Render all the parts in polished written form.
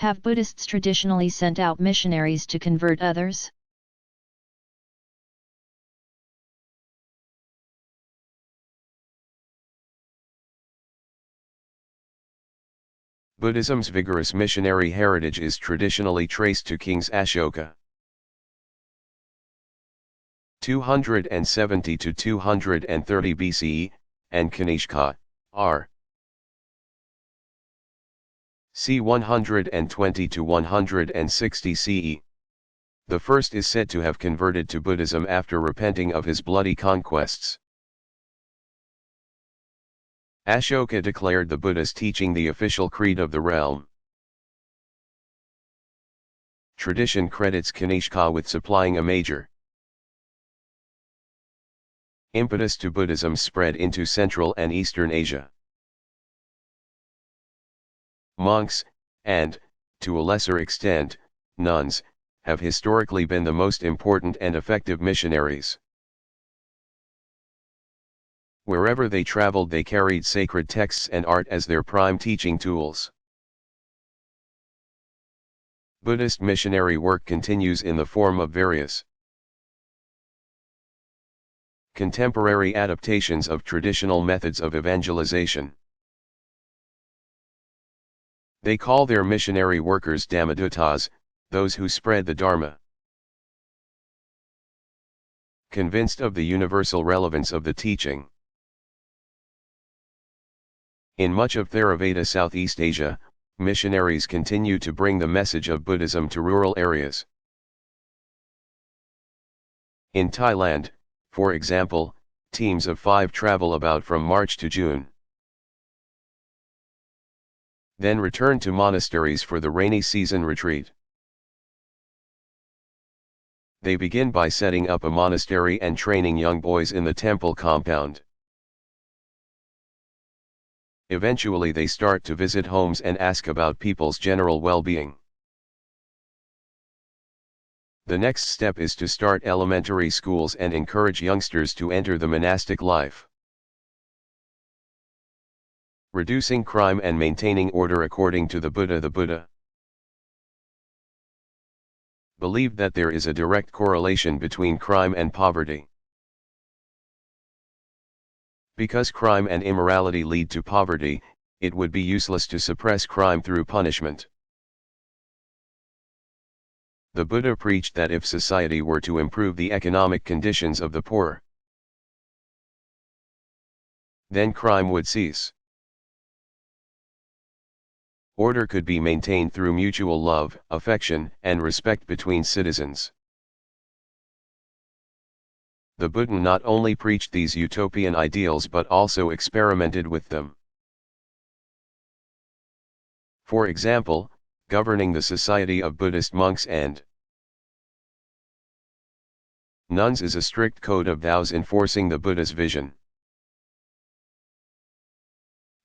Have Buddhists traditionally sent out missionaries to convert others? Buddhism's vigorous missionary heritage is traditionally traced to Kings Ashoka. 270 to 230 BCE, and Kanishka, r. c. 120 to 160 CE. The first is said to have converted to Buddhism after repenting of his bloody conquests. Ashoka declared the Buddha's teaching the official creed of the realm. Tradition credits Kanishka with supplying a major impetus to Buddhism's spread into Central and Eastern Asia. Monks, and, to a lesser extent, nuns, have historically been the most important and effective missionaries. Wherever they traveled, they carried sacred texts and art as their prime teaching tools. Buddhist missionary work continues in the form of various contemporary adaptations of traditional methods of evangelization. They call their missionary workers Dhammadutas, those who spread the Dharma. Convinced of the universal relevance of the teaching. In much of Theravada Southeast Asia, missionaries continue to bring the message of Buddhism to rural areas. In Thailand, for example, teams of 5 travel about from March to June. Then return to monasteries for the rainy season retreat. They begin by setting up a monastery and training young boys in the temple compound. Eventually they start to visit homes and ask about people's general well-being. The next step is to start elementary schools and encourage youngsters to enter the monastic life. Reducing crime and maintaining order according to the Buddha believed that there is a direct correlation between crime and poverty. Because crime and immorality lead to poverty, it would be useless to suppress crime through punishment. The Buddha preached that if society were to improve the economic conditions of the poor, then crime would cease. Order could be maintained through mutual love, affection, and respect between citizens. The Buddha not only preached these utopian ideals but also experimented with them. For example, governing the society of Buddhist monks and nuns is a strict code of vows enforcing the Buddha's vision.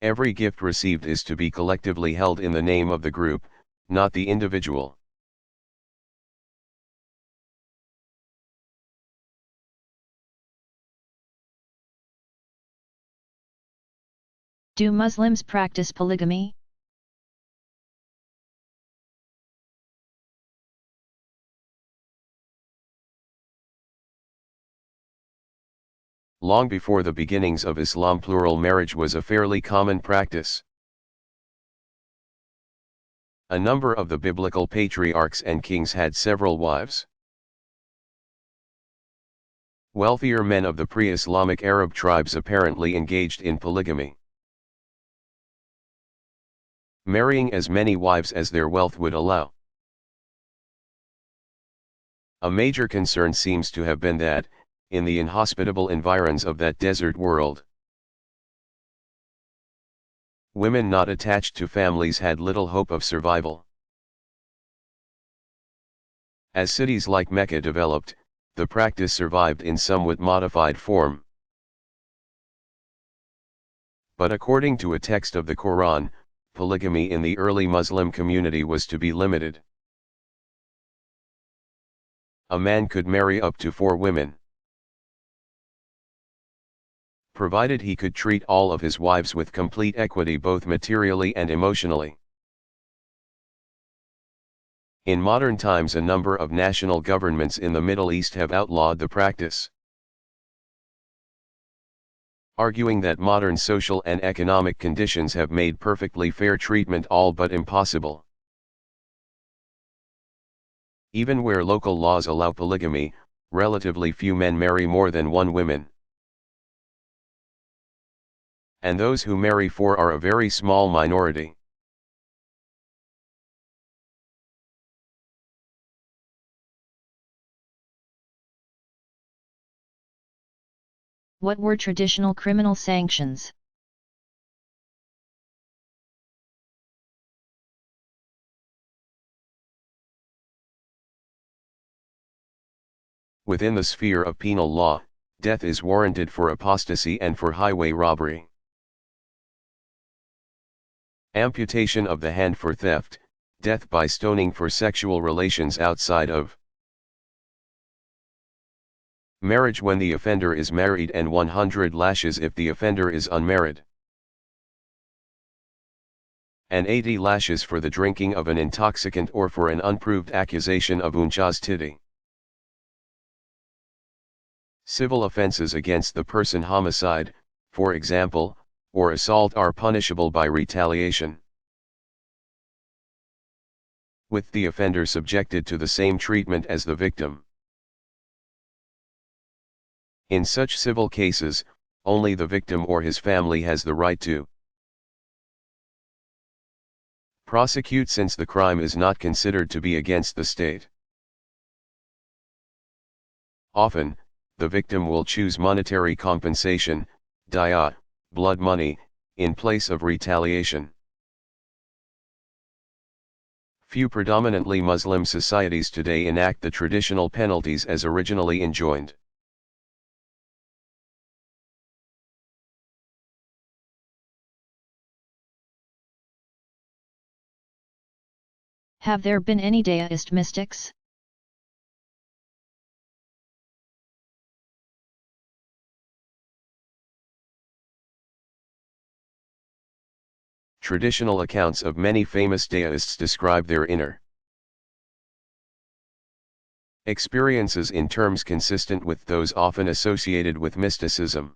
Every gift received is to be collectively held in the name of the group, not the individual. Do Muslims practice polygamy? Long before the beginnings of Islam, plural marriage was a fairly common practice. A number of the biblical patriarchs and kings had several wives. Wealthier men of the pre-Islamic Arab tribes apparently engaged in polygamy, marrying as many wives as their wealth would allow. A major concern seems to have been that, in the inhospitable environs of that desert world, women not attached to families had little hope of survival. As cities like Mecca developed, the practice survived in somewhat modified form. But according to a text of the Quran, polygamy in the early Muslim community was to be limited. A man could marry up to 4 women, provided he could treat all of his wives with complete equity both materially and emotionally. In modern times, a number of national governments in the Middle East have outlawed the practice, arguing that modern social and economic conditions have made perfectly fair treatment all but impossible. Even where local laws allow polygamy, relatively few men marry more than one woman. And those who marry four are a very small minority. What were traditional criminal sanctions? Within the sphere of penal law, death is warranted for apostasy and for highway robbery. Amputation of the hand for theft, death by stoning for sexual relations outside of marriage when the offender is married, and 100 lashes if the offender is unmarried, and 80 lashes for the drinking of an intoxicant or for an unproved accusation of unchastity. Civil offenses against the person, homicide, for example, or assault, are punishable by retaliation, with the offender subjected to the same treatment as the victim. In such civil cases, only the victim or his family has the right to prosecute, since the crime is not considered to be against the state. Often, the victim will choose monetary compensation, diya, blood money, in place of retaliation. Few predominantly Muslim societies today enact the traditional penalties as originally enjoined. Have there been any deist mystics? Traditional accounts of many famous deists describe their inner experiences in terms consistent with those often associated with mysticism.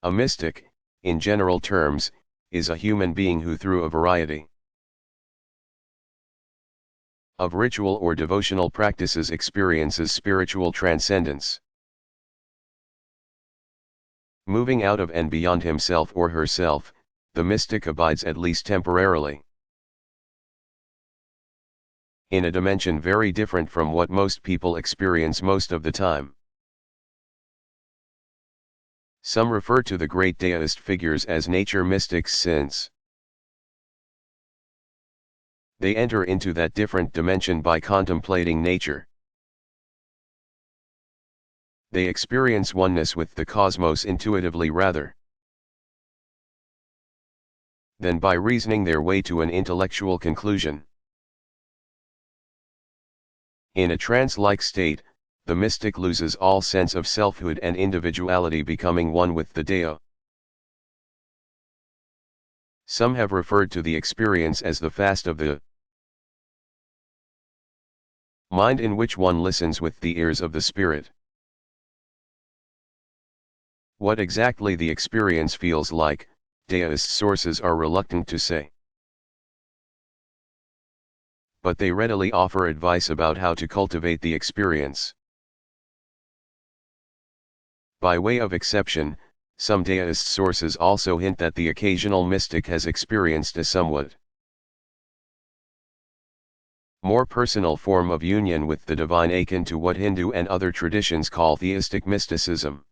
A mystic, in general terms, is a human being who, through a variety of ritual or devotional practices, experiences spiritual transcendence. Moving out of and beyond himself or herself, the mystic abides, at least temporarily, in a dimension very different from what most people experience most of the time. Some refer to the great deist figures as nature mystics, since they enter into that different dimension by contemplating nature. They experience oneness with the cosmos intuitively rather than by reasoning their way to an intellectual conclusion. In a trance-like state, the mystic loses all sense of selfhood and individuality, becoming one with the Deo. Some have referred to the experience as the fast of the mind, in which one listens with the ears of the spirit. What exactly the experience feels like, deist sources are reluctant to say, but they readily offer advice about how to cultivate the experience. By way of exception, some deist sources also hint that the occasional mystic has experienced a somewhat more personal form of union with the divine, akin to what Hindu and other traditions call theistic mysticism.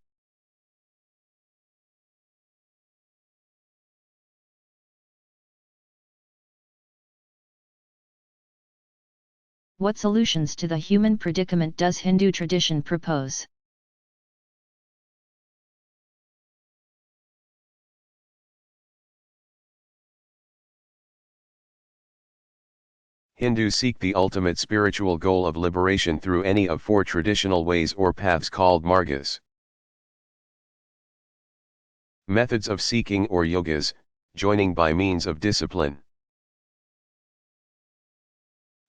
What solutions to the human predicament does Hindu tradition propose? Hindus seek the ultimate spiritual goal of liberation through any of four traditional ways or paths called margas. Methods of seeking, or yogas, joining by means of discipline.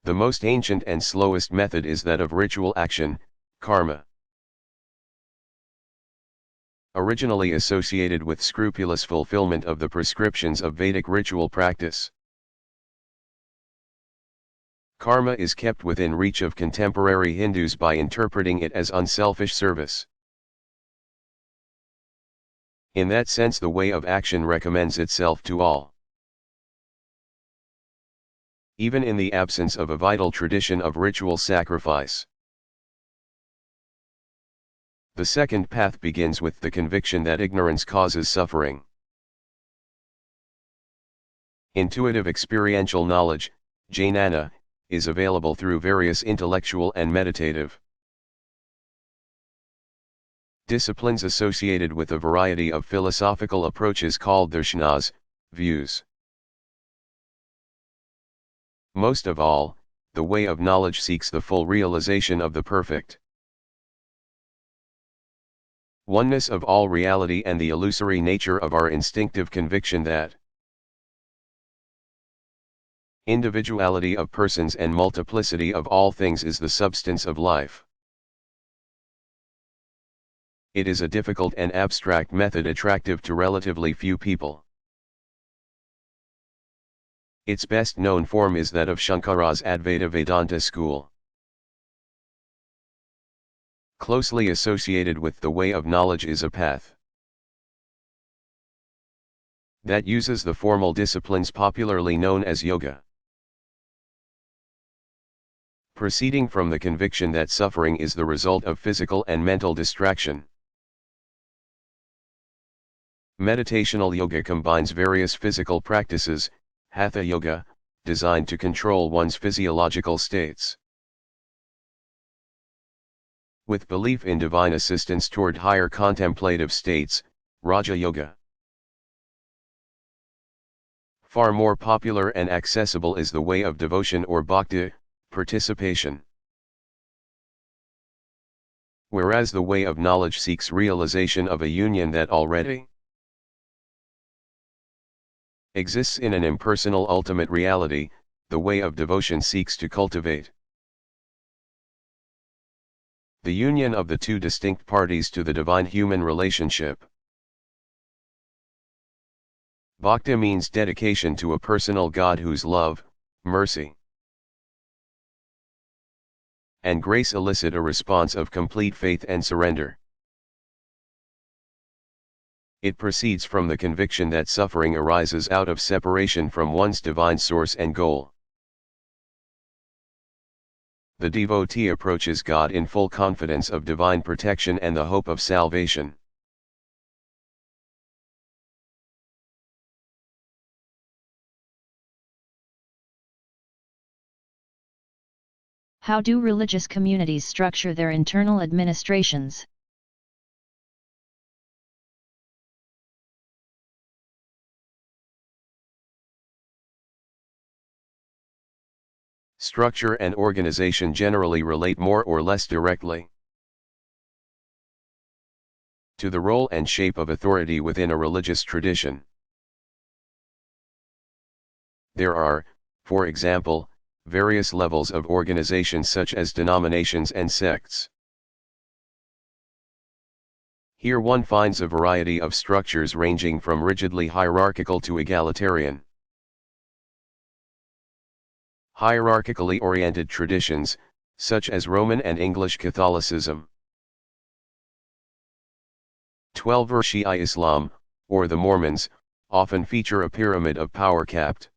The most ancient and slowest method is that of ritual action, karma. Originally associated with scrupulous fulfillment of the prescriptions of Vedic ritual practice. Karma is kept within reach of contemporary Hindus by interpreting it as unselfish service. In that sense, the way of action recommends itself to all. Even in the absence of a vital tradition of ritual sacrifice. The second path begins with the conviction that ignorance causes suffering. Intuitive experiential knowledge, jnana, is available through various intellectual and meditative disciplines associated with a variety of philosophical approaches called darshanas, views. Most of all, the way of knowledge seeks the full realization of the perfect oneness of all reality and the illusory nature of our instinctive conviction that individuality of persons and multiplicity of all things is the substance of life. It is a difficult and abstract method attractive to relatively few people. Its best known form is that of Shankara's Advaita Vedanta school. Closely associated with the way of knowledge is a path that uses the formal disciplines popularly known as yoga. Proceeding from the conviction that suffering is the result of physical and mental distraction. Meditational yoga combines various physical practices, hatha yoga, designed to control one's physiological states, with belief in divine assistance toward higher contemplative states, Raja Yoga. Far more popular and accessible is the way of devotion or bhakti, participation. Whereas the way of knowledge seeks realization of a union that already exists in an impersonal ultimate reality, the way of devotion seeks to cultivate the union of the two distinct parties to the divine human relationship. Bhakti means dedication to a personal God whose love, mercy, and grace elicit a response of complete faith and surrender. It proceeds from the conviction that suffering arises out of separation from one's divine source and goal. The devotee approaches God in full confidence of divine protection and the hope of salvation. How do religious communities structure their internal administrations? Structure and organization generally relate more or less directly to the role and shape of authority within a religious tradition. There are, for example, various levels of organization such as denominations and sects. Here one finds a variety of structures ranging from rigidly hierarchical to egalitarian. Hierarchically oriented traditions, such as Roman and English Catholicism, 12-er Shia Islam, or the Mormons, often feature a pyramid of power capped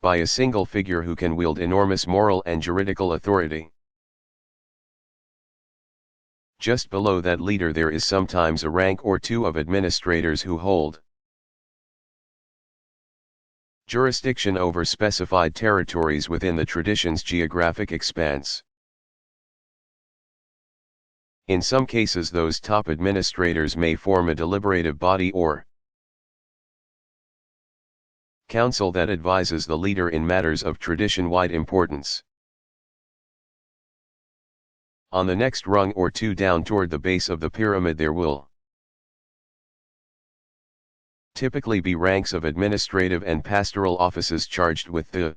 by a single figure who can wield enormous moral and juridical authority. Just below that leader there is sometimes a rank or two of administrators who hold jurisdiction over specified territories within the tradition's geographic expanse. In some cases those top administrators may form a deliberative body or council that advises the leader in matters of tradition-wide importance. On the next rung or two down toward the base of the pyramid there will typically be ranks of administrative and pastoral offices charged with the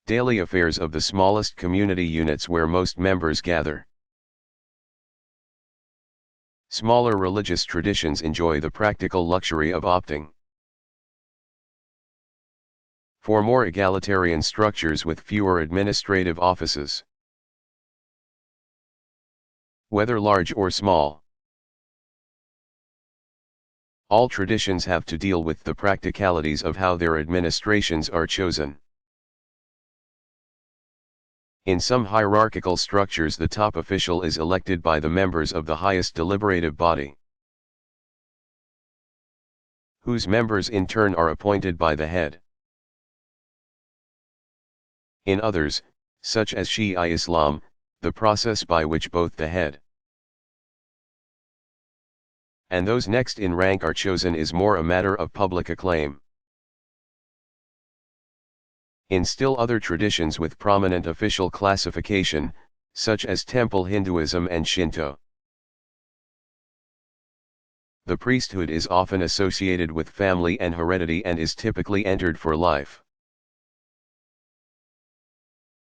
daily affairs of the smallest community units where most members gather. Smaller religious traditions enjoy the practical luxury of opting for more egalitarian structures with fewer administrative offices. Whether large or small, all traditions have to deal with the practicalities of how their administrations are chosen. In some hierarchical structures, the top official is elected by the members of the highest deliberative body, whose members in turn are appointed by the head. In others, such as Shia Islam, the process by which both the head and those next in rank are chosen is more a matter of public acclaim. In still other traditions with prominent official classification, such as Temple Hinduism and Shinto, the priesthood is often associated with family and heredity and is typically entered for life.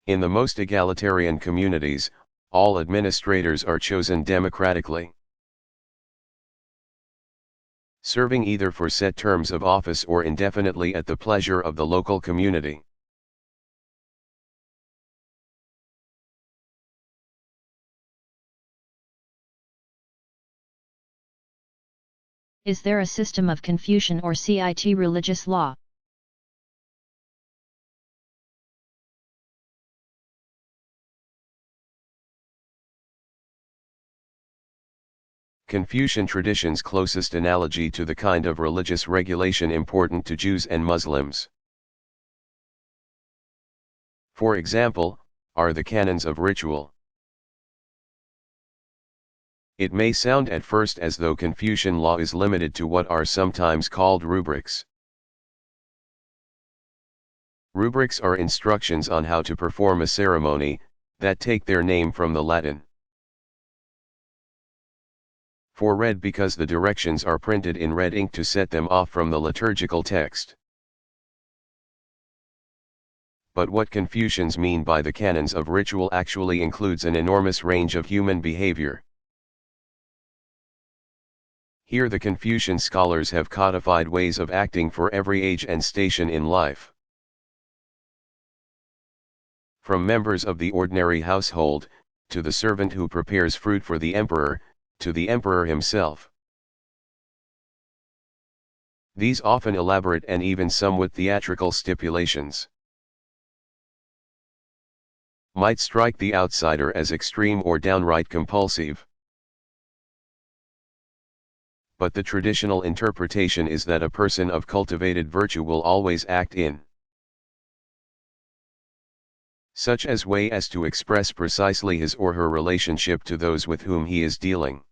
In the most egalitarian communities, all administrators are chosen democratically, serving either for set terms of office or indefinitely at the pleasure of the local community. Is there a system of Confucian or CIT religious law? Confucian tradition's closest analogy to the kind of religious regulation important to Jews and Muslims, for example, are the canons of ritual. It may sound at first as though Confucian law is limited to what are sometimes called rubrics. Rubrics are instructions on how to perform a ceremony, that take their name from the Latin for red because the directions are printed in red ink to set them off from the liturgical text. But what Confucians mean by the canons of ritual actually includes an enormous range of human behavior. Here the Confucian scholars have codified ways of acting for every age and station in life. From members of the ordinary household, to the servant who prepares fruit for the emperor, to the emperor himself. These often elaborate and even somewhat theatrical stipulations might strike the outsider as extreme or downright compulsive. But the traditional interpretation is that a person of cultivated virtue will always act in such as way as to express precisely his or her relationship to those with whom he is dealing.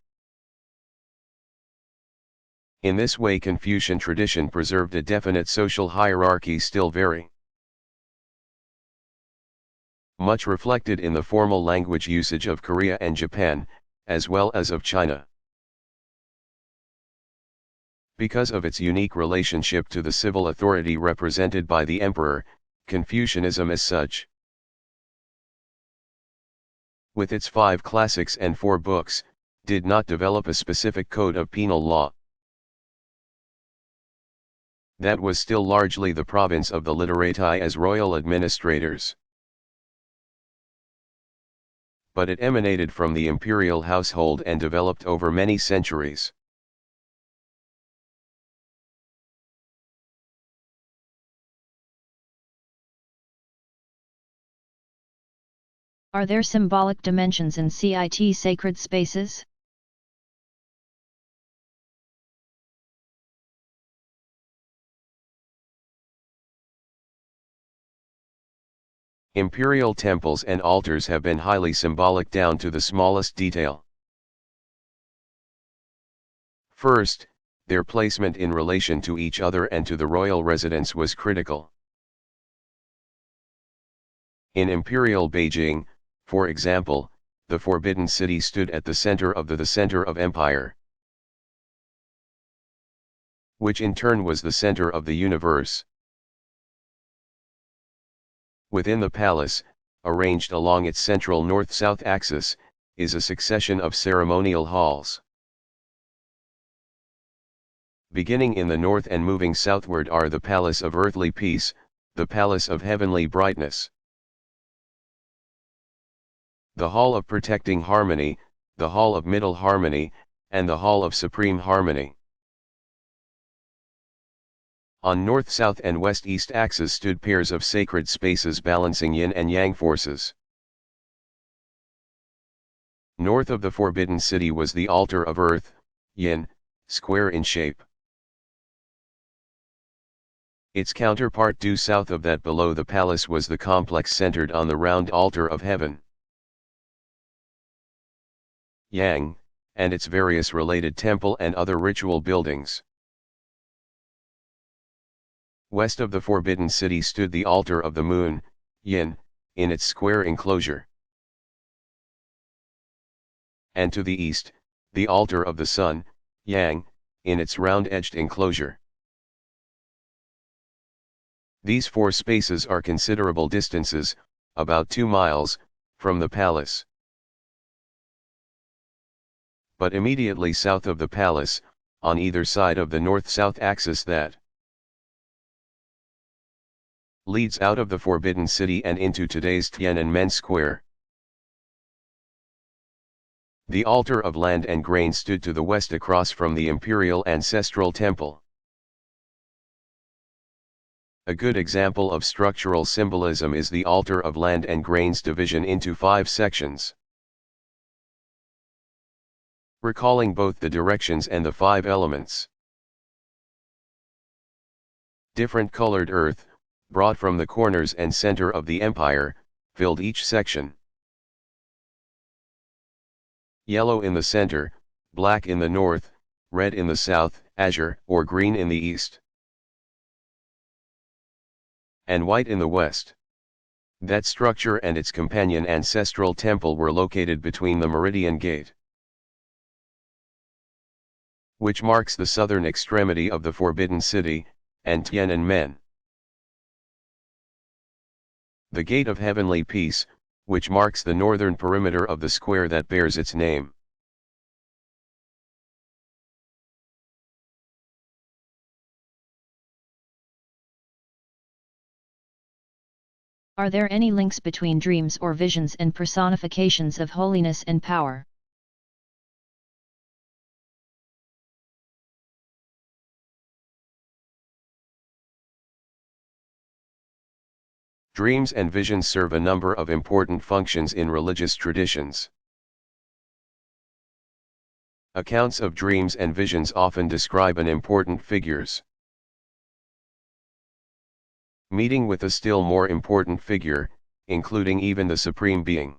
In this way Confucian tradition preserved a definite social hierarchy still very much reflected in the formal language usage of Korea and Japan, as well as of China. Because of its unique relationship to the civil authority represented by the emperor, Confucianism as such, with its 5 classics and 4 books, did not develop a specific code of penal law. That was still largely the province of the literati as royal administrators. But it emanated from the imperial household and developed over many centuries. Are there symbolic dimensions in CIT sacred spaces? Imperial temples and altars have been highly symbolic down to the smallest detail. First, their placement in relation to each other and to the royal residence was critical. In imperial Beijing, for example, the Forbidden City stood at the center of the center of empire. which in turn was the center of the universe. Within the palace, arranged along its central north-south axis, is a succession of ceremonial halls. Beginning in the north and moving southward are the Palace of Earthly Peace, the Palace of Heavenly Brightness, the Hall of Protecting Harmony, the Hall of Middle Harmony, and the Hall of Supreme Harmony. On north-south and west-east axes stood pairs of sacred spaces balancing yin and yang forces. North of the Forbidden City was the altar of earth, yin, square in shape. Its counterpart due south of that below the palace was the complex centered on the round altar of heaven, yang, and its various related temple and other ritual buildings. West of the Forbidden City stood the altar of the moon, yin, in its square enclosure. And to the east, the altar of the sun, yang, in its round-edged enclosure. These four spaces are considerable distances, about 2 miles, from the palace. But immediately south of the palace, on either side of the north-south axis that leads out of the Forbidden City and into today's Tiananmen Square, the altar of land and grain stood to the west across from the imperial ancestral temple. A good example of structural symbolism is the altar of land and grain's division into 5 sections. Recalling both the directions and the 5 elements. Different colored earth, brought from the corners and center of the empire, filled each section. Yellow in the center, black in the north, red in the south, azure or green in the east, and white in the west. That structure and its companion ancestral temple were located between the Meridian Gate, which marks the southern extremity of the Forbidden City, and Tiananmen, the Gate of Heavenly Peace, which marks the northern perimeter of the square that bears its name. Are there any links between dreams or visions and personifications of holiness and power? Dreams and visions serve a number of important functions in religious traditions. Accounts of dreams and visions often describe an important figure's meeting with a still more important figure, including even the Supreme Being.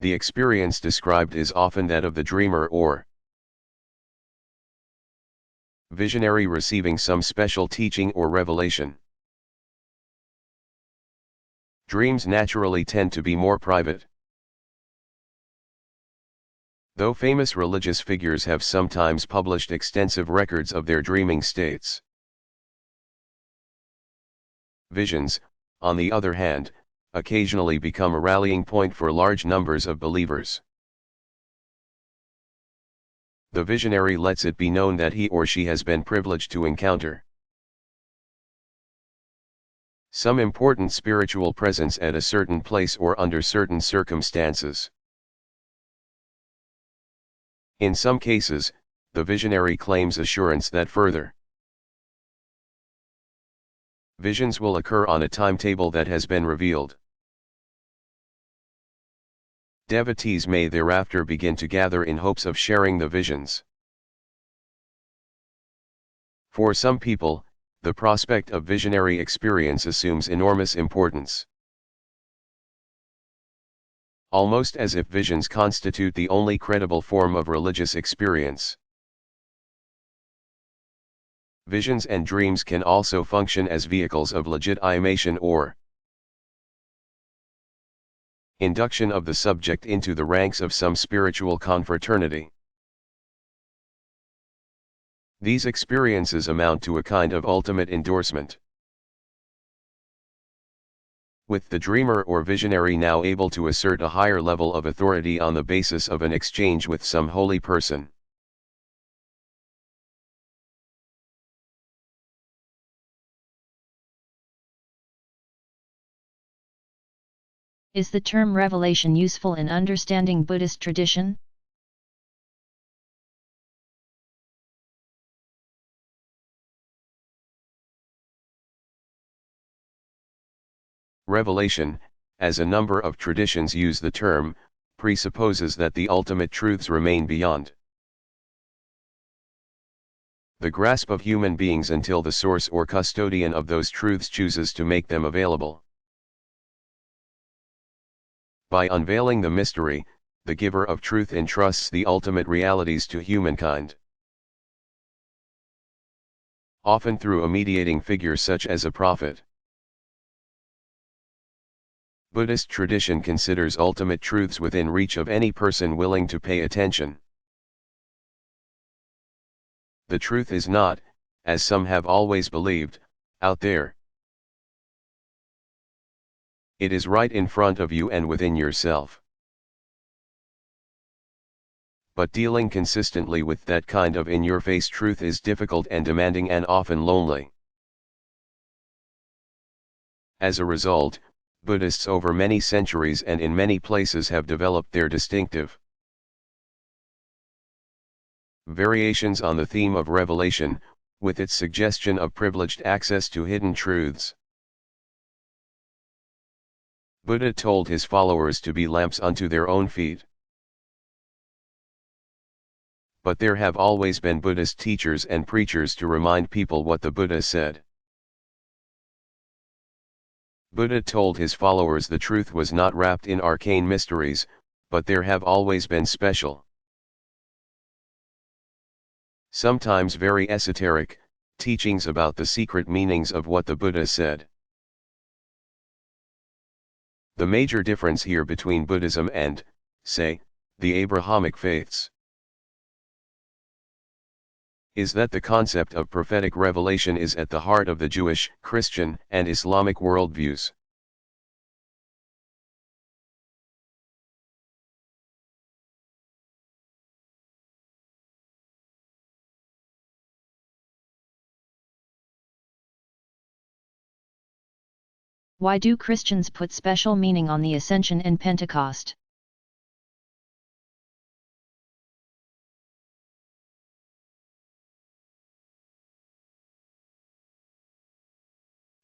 The experience described is often that of the dreamer or visionary receiving some special teaching or revelation. Dreams naturally tend to be more private. Though famous religious figures have sometimes published extensive records of their dreaming states. Visions, on the other hand, occasionally become a rallying point for large numbers of believers. The visionary lets it be known that he or she has been privileged to encounter some important spiritual presence at a certain place or under certain circumstances. In some cases, the visionary claims assurance that further visions will occur on a timetable that has been revealed. Devotees may thereafter begin to gather in hopes of sharing the visions. For some people, the prospect of visionary experience assumes enormous importance. Almost as if visions constitute the only credible form of religious experience. Visions and dreams can also function as vehicles of legitimation or induction of the subject into the ranks of some spiritual confraternity. These experiences amount to a kind of ultimate endorsement. With the dreamer or visionary now able to assert a higher level of authority on the basis of an exchange with some holy person. Is the term revelation useful in understanding Buddhist tradition? Revelation, as a number of traditions use the term, presupposes that the ultimate truths remain beyond the grasp of human beings until the source or custodian of those truths chooses to make them available. By unveiling the mystery, the giver of truth entrusts the ultimate realities to humankind. Often through a mediating figure such as a prophet. Buddhist tradition considers ultimate truths within reach of any person willing to pay attention. The truth is not, as some have always believed, out there. It is right in front of you and within yourself. But dealing consistently with that kind of in-your-face truth is difficult and demanding and often lonely. As a result, Buddhists over many centuries and in many places have developed their distinctive variations on the theme of revelation, with its suggestion of privileged access to hidden truths. Buddha told his followers to be lamps unto their own feet. But there have always been Buddhist teachers and preachers to remind people what the Buddha said. Buddha told his followers the truth was not wrapped in arcane mysteries, but there have always been special, sometimes very esoteric, teachings about the secret meanings of what the Buddha said. The major difference here between Buddhism and, say, the Abrahamic faiths is that the concept of prophetic revelation is at the heart of the Jewish, Christian, and Islamic worldviews. Why do Christians put special meaning on the Ascension and Pentecost?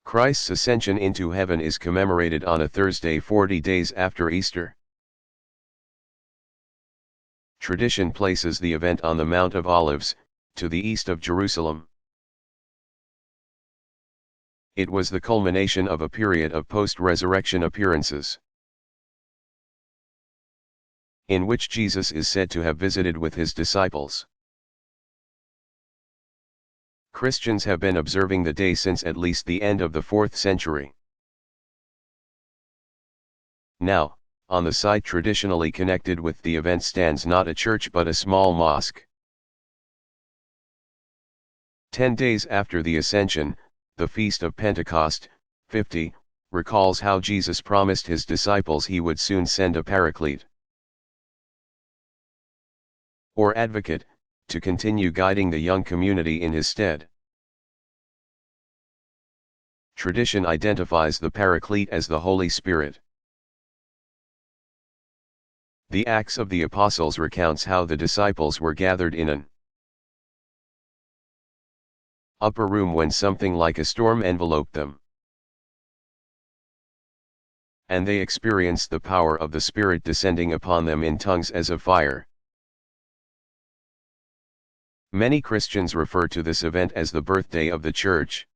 Christ's ascension into heaven is commemorated on a Thursday 40 days after Easter. Tradition places the event on the Mount of Olives, to the east of Jerusalem. It was the culmination of a period of post-resurrection appearances, in which Jesus is said to have visited with his disciples. Christians have been observing the day since at least the end of the 4th century. Now, on the site traditionally connected with the event stands not a church but a small mosque. 10 days after the Ascension, the Feast of Pentecost, 50, recalls how Jesus promised his disciples he would soon send a Paraclete, or advocate, to continue guiding the young community in his stead. Tradition identifies the Paraclete as the Holy Spirit. The Acts of the Apostles recounts how the disciples were gathered in an upper room when something like a storm enveloped them, and they experienced the power of the Spirit descending upon them in tongues as of fire. Many Christians refer to this event as the birthday of the Church,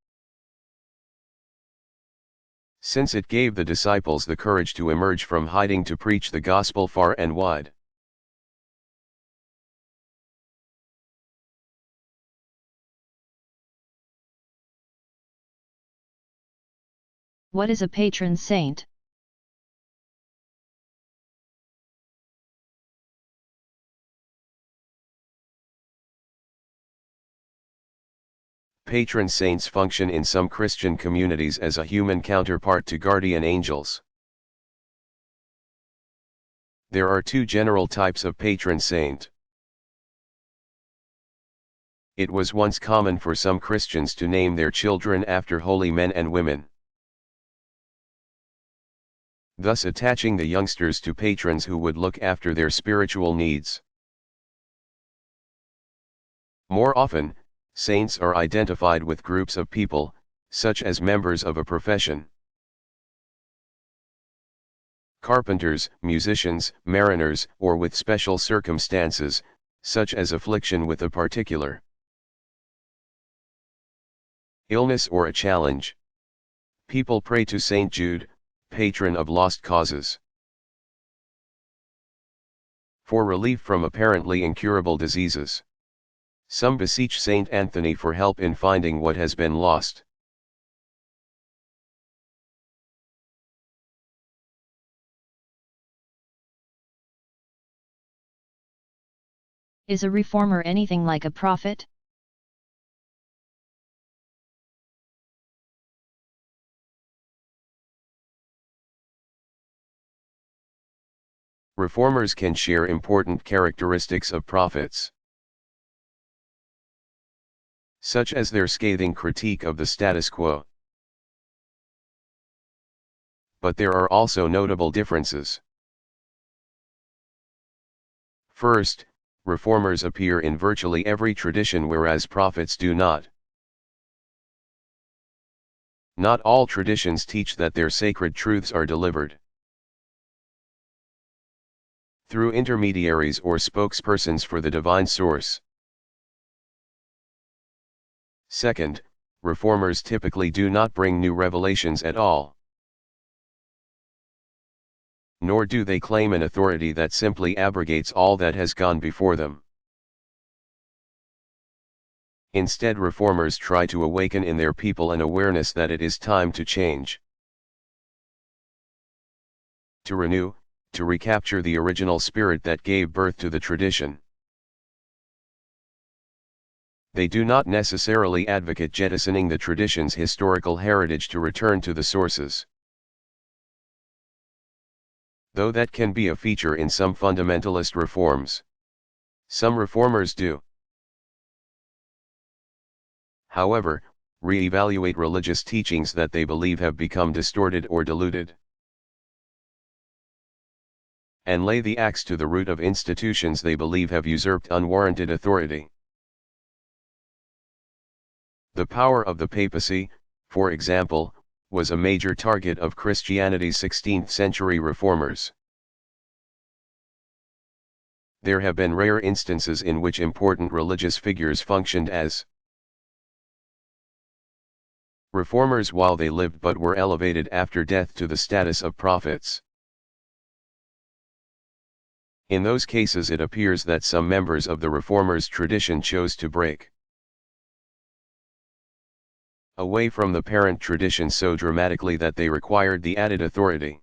since it gave the disciples the courage to emerge from hiding to preach the gospel far and wide. What is a patron saint? Patron saints function in some Christian communities as a human counterpart to guardian angels. There are two general types of patron saint. It was once common for some Christians to name their children after holy men and women, thus attaching the youngsters to patrons who would look after their spiritual needs. More often, saints are identified with groups of people, such as members of a profession. Carpenters, musicians, mariners, or with special circumstances, such as affliction with a particular illness or a challenge. People pray to Saint Jude, patron of lost causes, for relief from apparently incurable diseases. Some beseech Saint Anthony for help in finding what has been lost. Is a reformer anything like a prophet? Reformers can share important characteristics of prophets, such as their scathing critique of the status quo. But there are also notable differences. First, reformers appear in virtually every tradition whereas prophets do not. Not all traditions teach that their sacred truths are delivered through intermediaries or spokespersons for the divine source. Second, reformers typically do not bring new revelations at all. Nor do they claim an authority that simply abrogates all that has gone before them. Instead, reformers try to awaken in their people an awareness that it is time to change, to renew, to recapture the original spirit that gave birth to the tradition. They do not necessarily advocate jettisoning the tradition's historical heritage to return to the sources, though that can be a feature in some fundamentalist reforms. Some reformers do, however, re-evaluate religious teachings that they believe have become distorted or diluted, and lay the axe to the root of institutions they believe have usurped unwarranted authority. The power of the papacy, for example, was a major target of Christianity's 16th-century reformers. There have been rare instances in which important religious figures functioned as reformers while they lived but were elevated after death to the status of prophets. In those cases it appears that some members of the reformers' tradition chose to break away from the parent tradition so dramatically that they required the added authority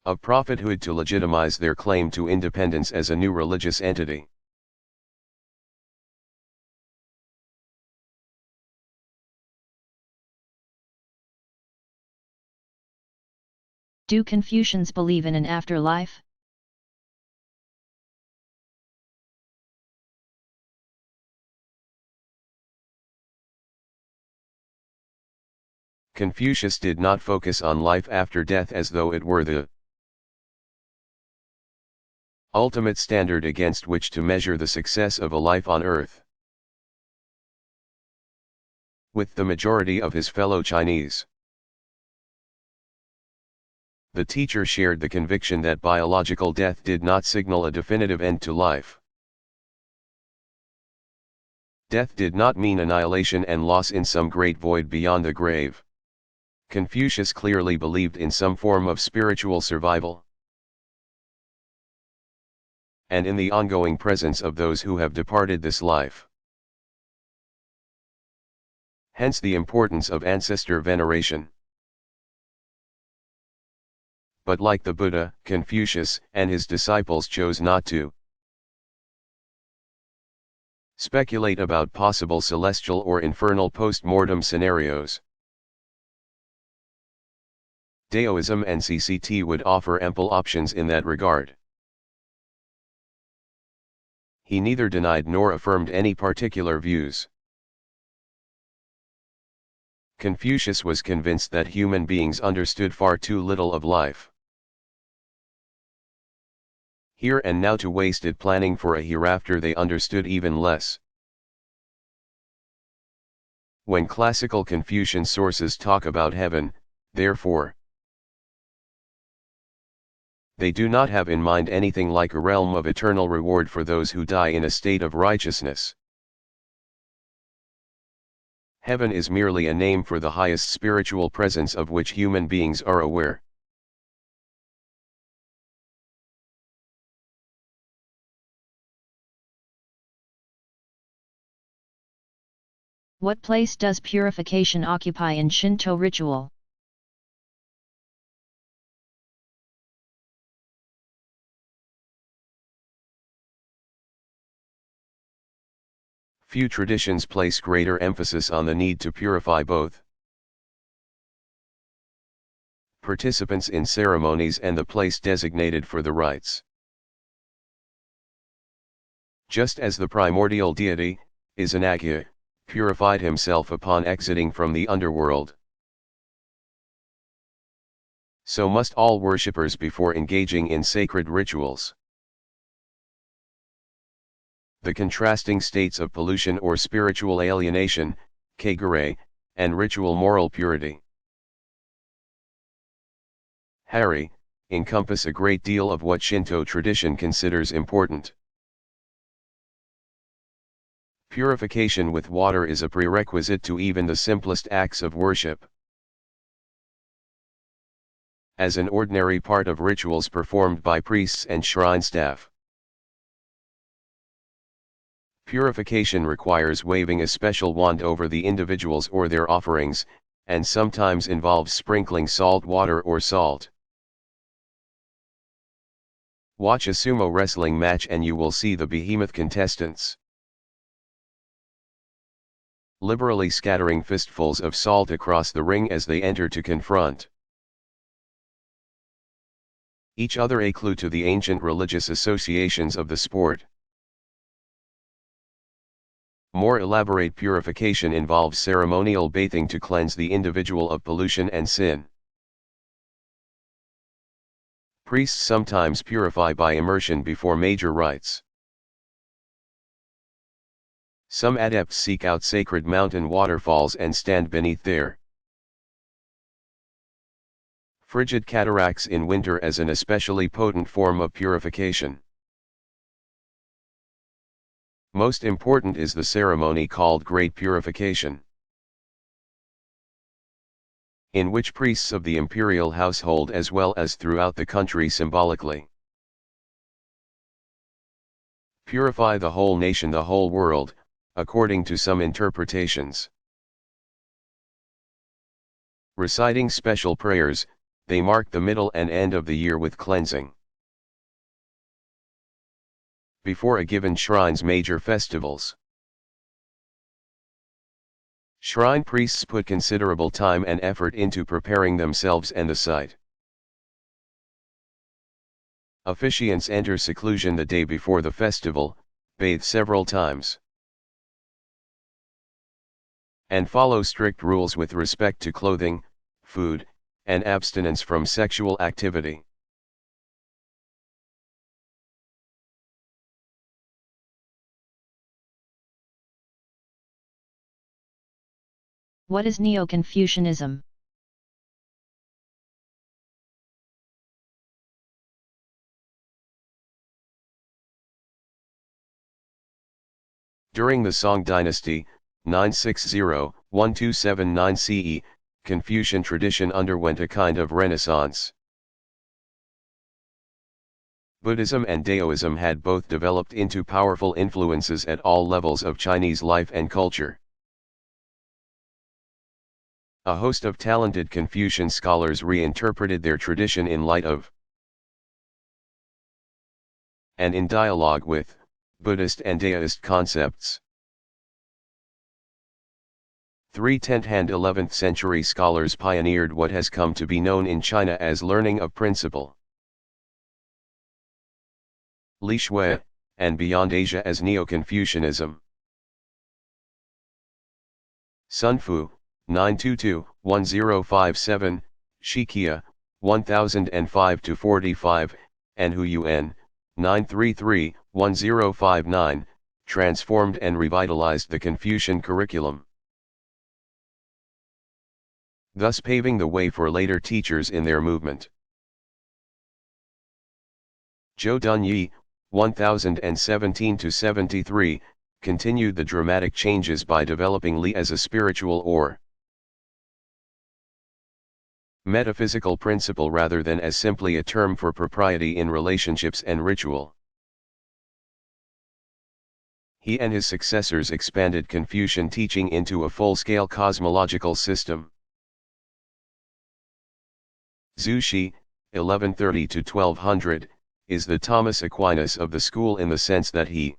of prophethood to legitimize their claim to independence as a new religious entity. Do Confucians believe in an afterlife? Confucius did not focus on life after death as though it were the ultimate standard against which to measure the success of a life on earth. With the majority of his fellow Chinese, the teacher shared the conviction that biological death did not signal a definitive end to life. Death did not mean annihilation and loss in some great void beyond the grave. Confucius clearly believed in some form of spiritual survival, and in the ongoing presence of those who have departed this life. Hence the importance of ancestor veneration. But like the Buddha, Confucius and his disciples chose not to Speculate about possible celestial or infernal post-mortem scenarios. Daoism and CCT would offer ample options in that regard. He neither denied nor affirmed any particular views. Confucius was convinced that human beings understood far too little of life. Here and now to wasted planning for a hereafter they understood even less. When classical Confucian sources talk about heaven, therefore, they do not have in mind anything like a realm of eternal reward for those who die in a state of righteousness. Heaven is merely a name for the highest spiritual presence of which human beings are aware. What place does purification occupy in Shinto ritual? Few traditions place greater emphasis on the need to purify both participants in ceremonies and the place designated for the rites. Just as the primordial deity, Izanagi, purified himself upon exiting from the underworld, so must all worshippers before engaging in sacred rituals. The contrasting states of pollution or spiritual alienation, kagure, and ritual moral purity, hari, encompass a great deal of what Shinto tradition considers important. Purification with water is a prerequisite to even the simplest acts of worship. As an ordinary part of rituals performed by priests and shrine staff, purification requires waving a special wand over the individuals or their offerings, and sometimes involves sprinkling salt water or salt. Watch a sumo wrestling match and you will see the behemoth contestants liberally scattering fistfuls of salt across the ring as they enter to confront each other, a clue to the ancient religious associations of the sport. More elaborate purification involves ceremonial bathing to cleanse the individual of pollution and sin. Priests sometimes purify by immersion before major rites. Some adepts seek out sacred mountain waterfalls and stand beneath their frigid cataracts in winter as an especially potent form of purification. Most important is the ceremony called Great Purification, in which priests of the imperial household as well as throughout the country symbolically purify the whole nation, the whole world, according to some interpretations. Reciting special prayers, they mark the middle and end of the year with cleansing. Before a given shrine's major festivals, shrine priests put considerable time and effort into preparing themselves and the site. Officiants enter seclusion the day before the festival, bathe several times, and follow strict rules with respect to clothing, food, and abstinence from sexual activity. What is Neo-Confucianism? During the Song dynasty, 960-1279 CE, Confucian tradition underwent a kind of renaissance. Buddhism and Daoism had both developed into powerful influences at all levels of Chinese life and culture. A host of talented Confucian scholars reinterpreted their tradition in light of and in dialogue with Buddhist and Daoist concepts. Three 10th and 11th century scholars pioneered what has come to be known in China as learning of principle. Li Shui, and beyond Asia as Neo-Confucianism. Sun Fu, 922-1057, Shikia, 1005-45, and Hu Yuan, 933-1059, transformed and revitalized the Confucian curriculum, thus paving the way for later teachers in their movement. Zhou Dunyi, 1017-73, continued the dramatic changes by developing Li as a spiritual or metaphysical principle rather than as simply a term for propriety in relationships and ritual. He and his successors expanded Confucian teaching into a full-scale cosmological system. Zhu Xi, 1130-1200, is the Thomas Aquinas of the school in the sense that he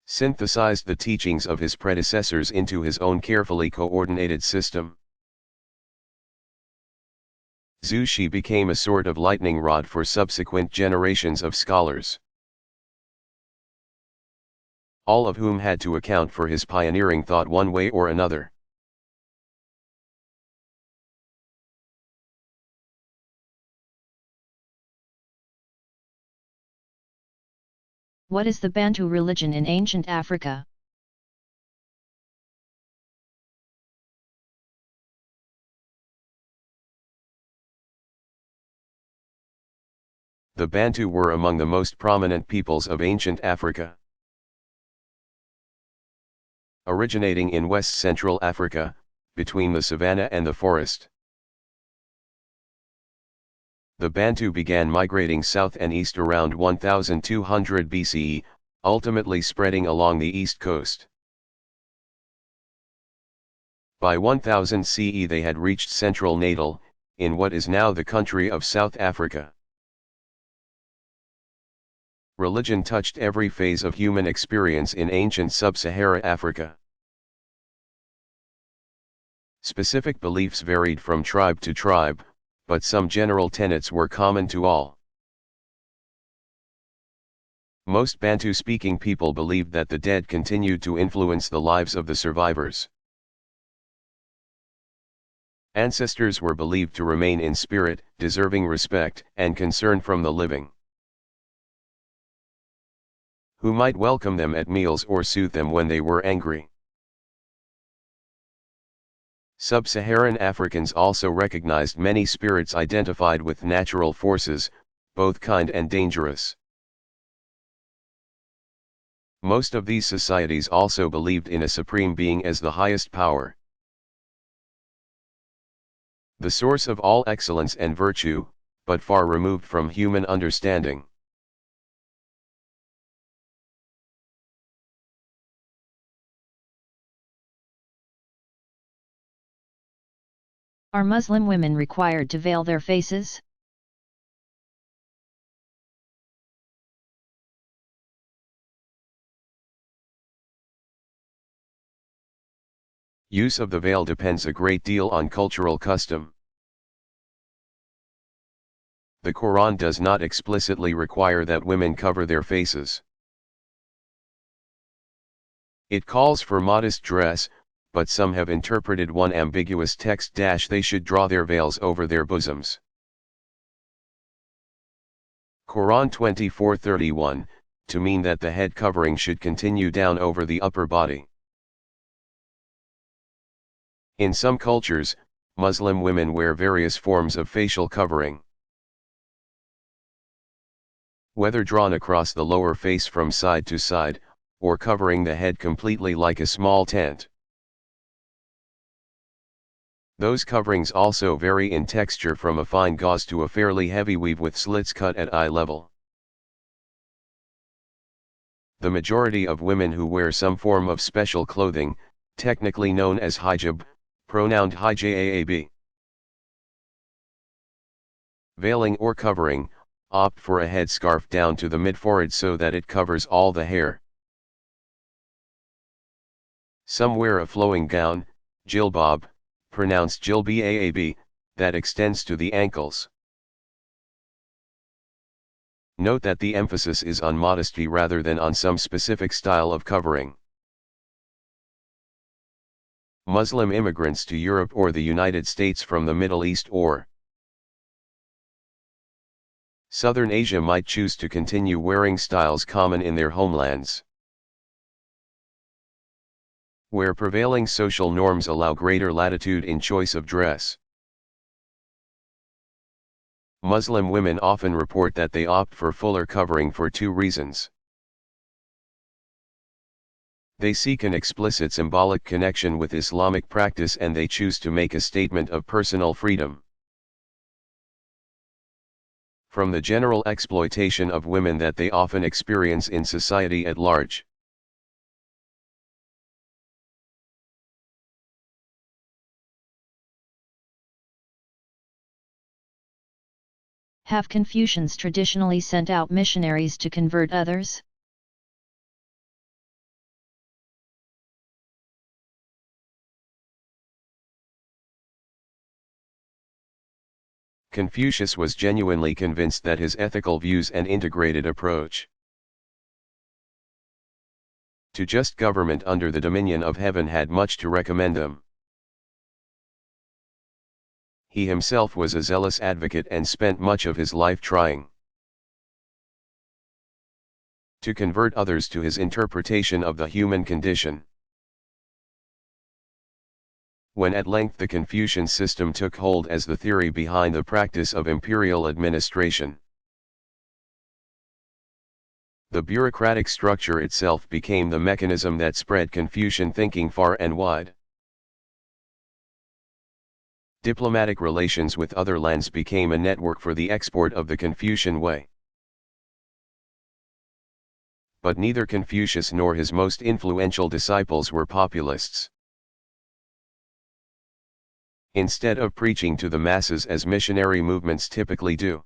synthesized the teachings of his predecessors into his own carefully coordinated system. Zhu Xi became a sort of lightning rod for subsequent generations of scholars, all of whom had to account for his pioneering thought one way or another. What is the Bantu religion in ancient Africa? The Bantu were among the most prominent peoples of ancient Africa. Originating in west-central Africa, between the savanna and the forest, the Bantu began migrating south and east around 1200 BCE, ultimately spreading along the east coast. By 1000 CE they had reached central Natal, in what is now the country of South Africa. Religion touched every phase of human experience in ancient sub-Sahara Africa. Specific beliefs varied from tribe to tribe, but some general tenets were common to all. Most Bantu-speaking people believed that the dead continued to influence the lives of the survivors. Ancestors were believed to remain in spirit, deserving respect and concern from the living, who might welcome them at meals or soothe them when they were angry. Sub-Saharan Africans also recognized many spirits identified with natural forces, both kind and dangerous. Most of these societies also believed in a supreme being as the highest power, the source of all excellence and virtue, but far removed from human understanding. Are Muslim women required to veil their faces? Use of the veil depends a great deal on cultural custom. The Quran does not explicitly require that women cover their faces. It calls for modest dress, but some have interpreted one ambiguous text - they should draw their veils over their bosoms. Quran 24:31, to mean that the head covering should continue down over the upper body. In some cultures, Muslim women wear various forms of facial covering, whether drawn across the lower face from side to side, or covering the head completely like a small tent. Those coverings also vary in texture from a fine gauze to a fairly heavy weave with slits cut at eye level. The majority of women who wear some form of special clothing, technically known as hijab, pronounced hijab, veiling or covering, opt for a headscarf down to the mid-forehead so that it covers all the hair. Some wear a flowing gown, jilbab, pronounced jilbaab, that extends to the ankles. Note that the emphasis is on modesty rather than on some specific style of covering. Muslim immigrants to Europe or the United States from the Middle East or Southern Asia might choose to continue wearing styles common in their homelands, where prevailing social norms allow greater latitude in choice of dress. Muslim women often report that they opt for fuller covering for two reasons. They seek an explicit symbolic connection with Islamic practice, and they choose to make a statement of personal freedom from the general exploitation of women that they often experience in society at large. Have Confucians traditionally sent out missionaries to convert others? Confucius was genuinely convinced that his ethical views and integrated approach to just government under the dominion of heaven had much to recommend them. He himself was a zealous advocate and spent much of his life trying to convert others to his interpretation of the human condition. When at length the Confucian system took hold as the theory behind the practice of imperial administration, the bureaucratic structure itself became the mechanism that spread Confucian thinking far and wide. Diplomatic relations with other lands became a network for the export of the Confucian way. But neither Confucius nor his most influential disciples were populists. Instead of preaching to the masses as missionary movements typically do,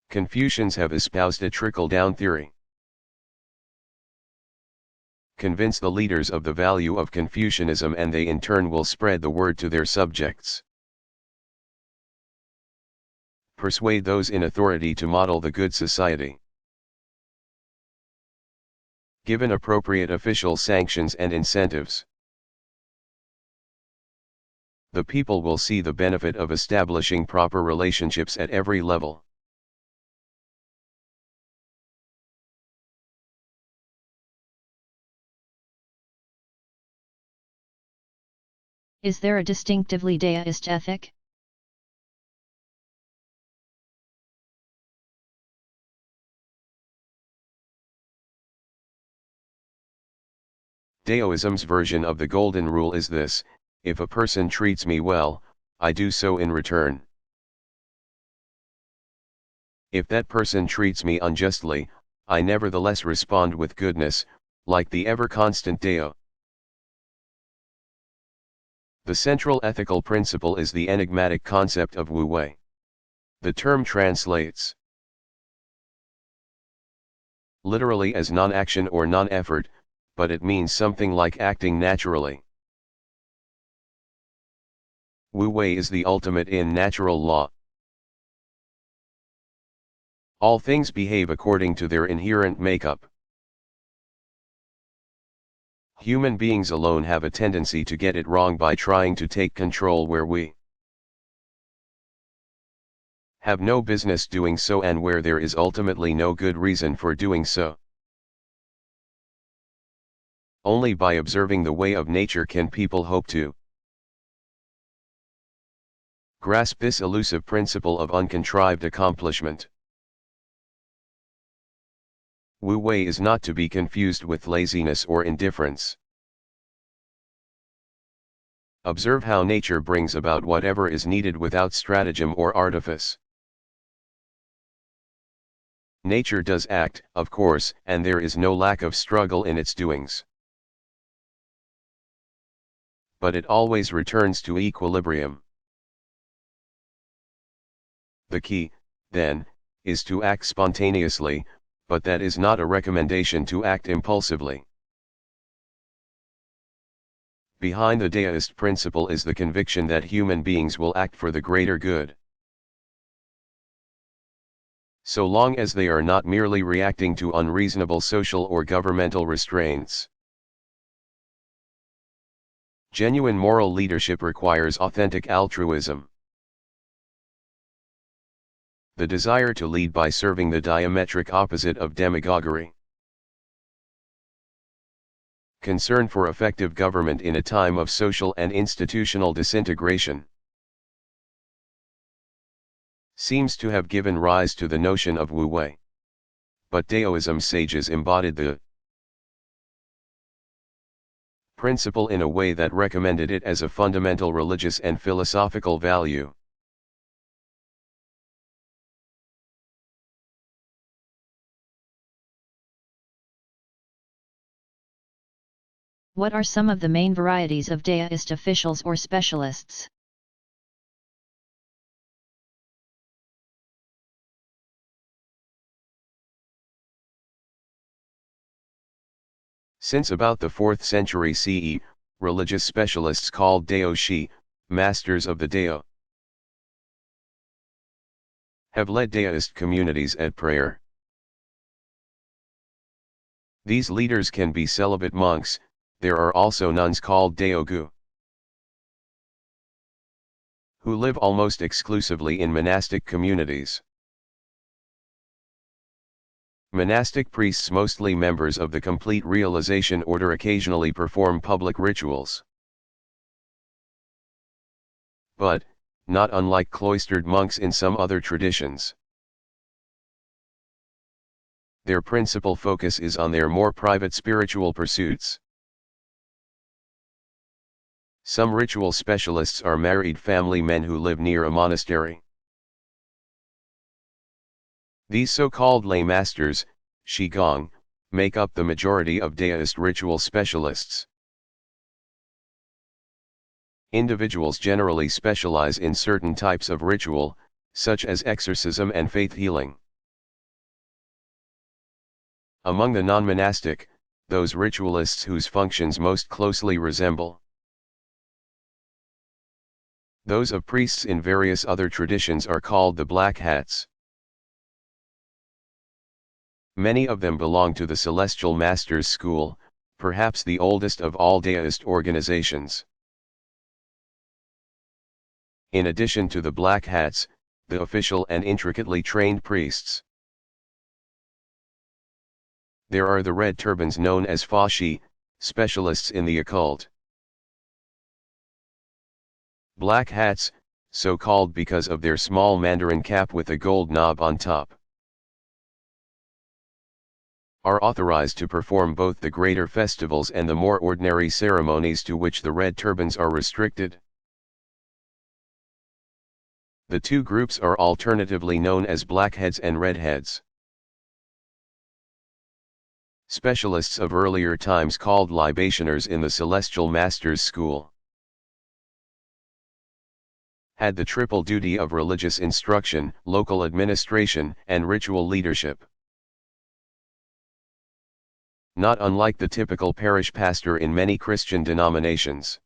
Confucians have espoused a trickle-down theory. Convince the leaders of the value of Confucianism, and they in turn will spread the word to their subjects. Persuade those in authority to model the good society. Given appropriate official sanctions and incentives, the people will see the benefit of establishing proper relationships at every level. Is there a distinctively Daoist ethic? Daoism's version of the Golden Rule is this: if a person treats me well, I do so in return. If that person treats me unjustly, I nevertheless respond with goodness, like the ever-constant Dao. The central ethical principle is the enigmatic concept of Wu Wei. The term translates literally as non-action or non-effort, but it means something like acting naturally. Wu Wei is the ultimate in natural law. All things behave according to their inherent makeup. Human beings alone have a tendency to get it wrong by trying to take control where we have no business doing so, and where there is ultimately no good reason for doing so. Only by observing the way of nature can people hope to grasp this elusive principle of uncontrived accomplishment. Wu Wei is not to be confused with laziness or indifference. Observe how nature brings about whatever is needed without stratagem or artifice. Nature does act, of course, and there is no lack of struggle in its doings. But it always returns to equilibrium. The key, then, is to act spontaneously, but that is not a recommendation to act impulsively. Behind the deist principle is the conviction that human beings will act for the greater good. So long as they are not merely reacting to unreasonable social or governmental restraints. Genuine moral leadership requires authentic altruism. The desire to lead by serving, the diametric opposite of demagoguery. Concern for effective government in a time of social and institutional disintegration seems to have given rise to the notion of Wu Wei. But Daoism sages embodied the principle in a way that recommended it as a fundamental religious and philosophical value. What are some of the main varieties of deist officials or specialists? Since about the 4th century CE, religious specialists called Dao-shi, masters of the Dao, have led deist communities at prayer. These leaders can be celibate monks. There are also nuns called Daogu, who live almost exclusively in monastic communities. Monastic priests, mostly members of the Complete Realization Order, occasionally perform public rituals. But, not unlike cloistered monks in some other traditions, their principal focus is on their more private spiritual pursuits. Some ritual specialists are married family men who live near a monastery. These so-called lay masters, Qigong, make up the majority of deist ritual specialists. Individuals generally specialize in certain types of ritual, such as exorcism and faith healing. Among the non-monastic, those ritualists whose functions most closely resemble those of priests in various other traditions are called the Black Hats. Many of them belong to the Celestial Masters School, perhaps the oldest of all deist organizations. In addition to the Black Hats, the official and intricately trained priests, there are the red turbans known as Fa-shi, specialists in the occult. Black hats, so called because of their small mandarin cap with a gold knob on top, are authorized to perform both the greater festivals and the more ordinary ceremonies to which the red turbans are restricted. The two groups are alternatively known as blackheads and redheads. Specialists of earlier times called libationers in the Celestial Masters School had the triple duty of religious instruction, local administration, and ritual leadership. Not unlike the typical parish pastor in many Christian denominations.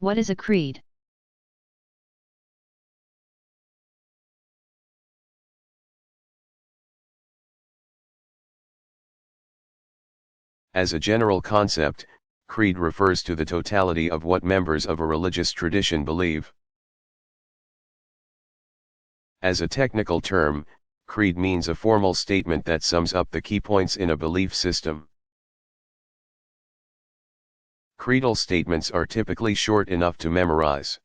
What is a creed? As a general concept, creed refers to the totality of what members of a religious tradition believe. As a technical term, creed means a formal statement that sums up the key points in a belief system. Creedal statements are typically short enough to memorize,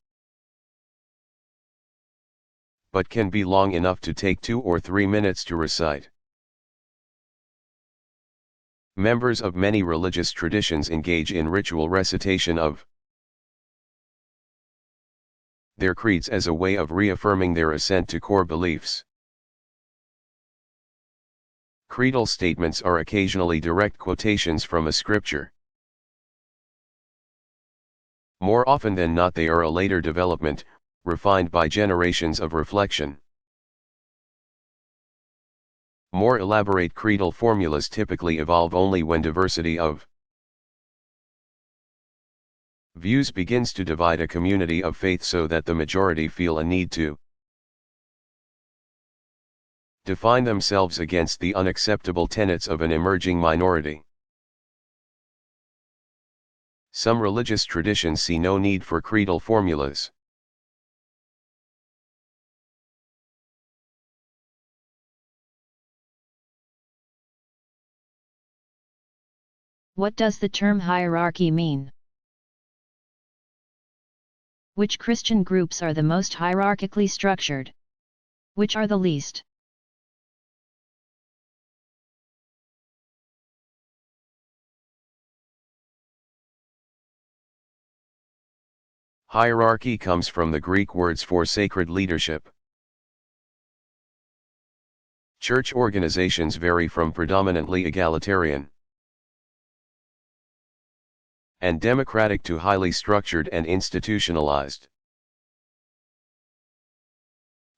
but can be long enough to take 2 or 3 minutes to recite. Members of many religious traditions engage in ritual recitation of their creeds as a way of reaffirming their assent to core beliefs. Creedal statements are occasionally direct quotations from a scripture. More often than not, they are a later development, refined by generations of reflection. More elaborate creedal formulas typically evolve only when diversity of views begins to divide a community of faith so that the majority feel a need to define themselves against the unacceptable tenets of an emerging minority. Some religious traditions see no need for creedal formulas. What does the term hierarchy mean? Which Christian groups are the most hierarchically structured? Which are the least? Hierarchy comes from the Greek words for sacred leadership. Church organizations vary from predominantly egalitarian and democratic to highly structured and institutionalized.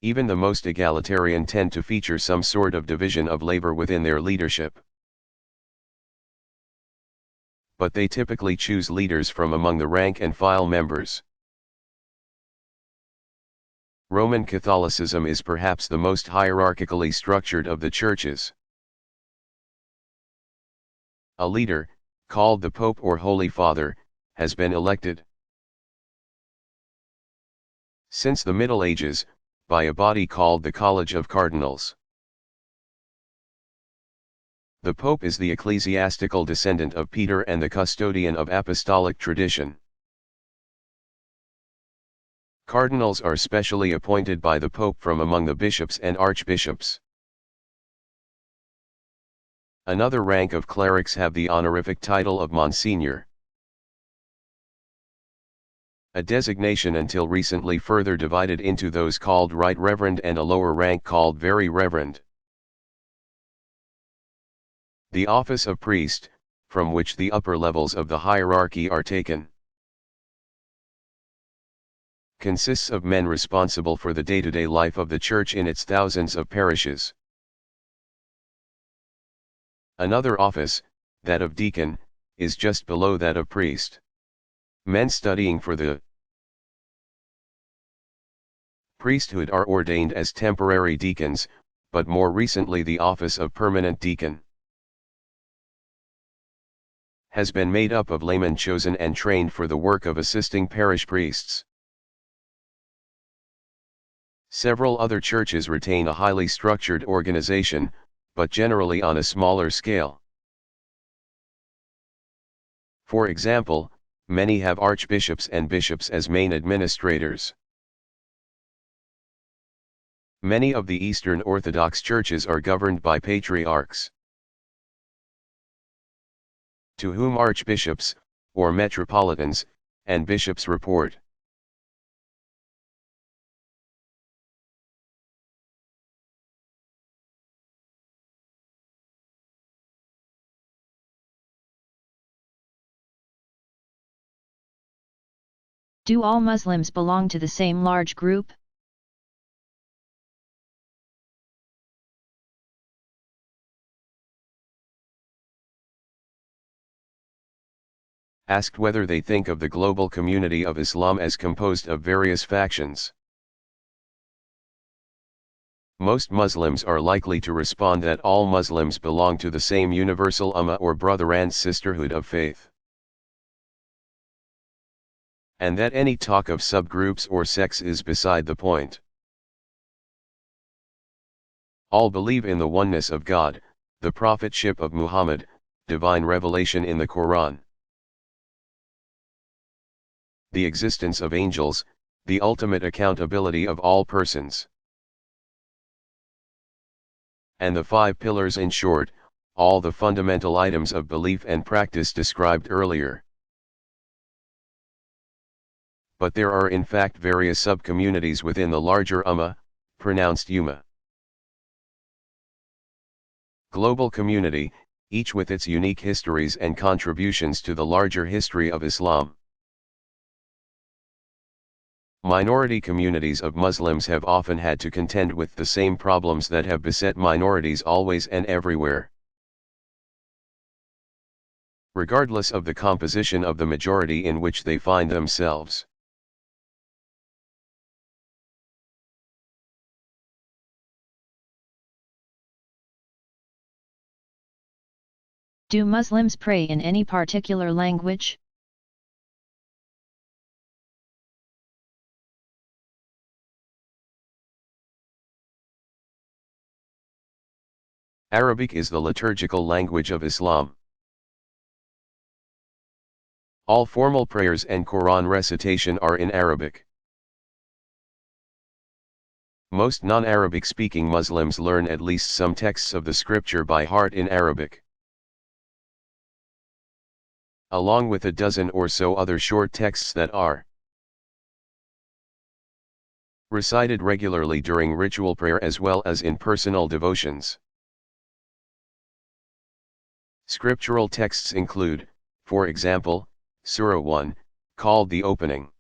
Even the most egalitarian tend to feature some sort of division of labor within their leadership. But they typically choose leaders from among the rank and file members. Roman Catholicism is perhaps the most hierarchically structured of the churches. A leader, called the Pope or Holy Father, has been elected since the Middle Ages, by a body called the College of Cardinals. The Pope is the ecclesiastical descendant of Peter and the custodian of apostolic tradition. Cardinals are specially appointed by the Pope from among the bishops and archbishops. Another rank of clerics have the honorific title of Monsignor, a designation until recently further divided into those called Right Reverend and a lower rank called Very Reverend. The office of priest, from which the upper levels of the hierarchy are taken, consists of men responsible for the day-to-day life of the church in its thousands of parishes. Another office, that of deacon, is just below that of priest. Men studying for the priesthood are ordained as temporary deacons, but more recently the office of permanent deacon has been made up of laymen chosen and trained for the work of assisting parish priests. Several other churches retain a highly structured organization, but generally on a smaller scale. For example, many have archbishops and bishops as main administrators. Many of the Eastern Orthodox churches are governed by patriarchs, to whom archbishops, or metropolitans, and bishops report. Do all Muslims belong to the same large group? Asked whether they think of the global community of Islam as composed of various factions, most Muslims are likely to respond that all Muslims belong to the same universal ummah or brother and sisterhood of faith, and that any talk of subgroups or sects is beside the point. All believe in the oneness of God, the prophetship of Muhammad, divine revelation in the Quran, the existence of angels, the ultimate accountability of all persons, and the five pillars, in short, all the fundamental items of belief and practice described earlier. But there are in fact various sub-communities within the larger ummah, pronounced ummah. Global community, each with its unique histories and contributions to the larger history of Islam. Minority communities of Muslims have often had to contend with the same problems that have beset minorities always and everywhere. Regardless of the composition of the majority in which they find themselves. Do Muslims pray in any particular language? Arabic is the liturgical language of Islam. All formal prayers and Quran recitation are in Arabic. Most non-Arabic speaking Muslims learn at least some texts of the scripture by heart in Arabic, along with a dozen or so other short texts that are recited regularly during ritual prayer as well as in personal devotions. Scriptural texts include, for example, Surah 1, called the Opening,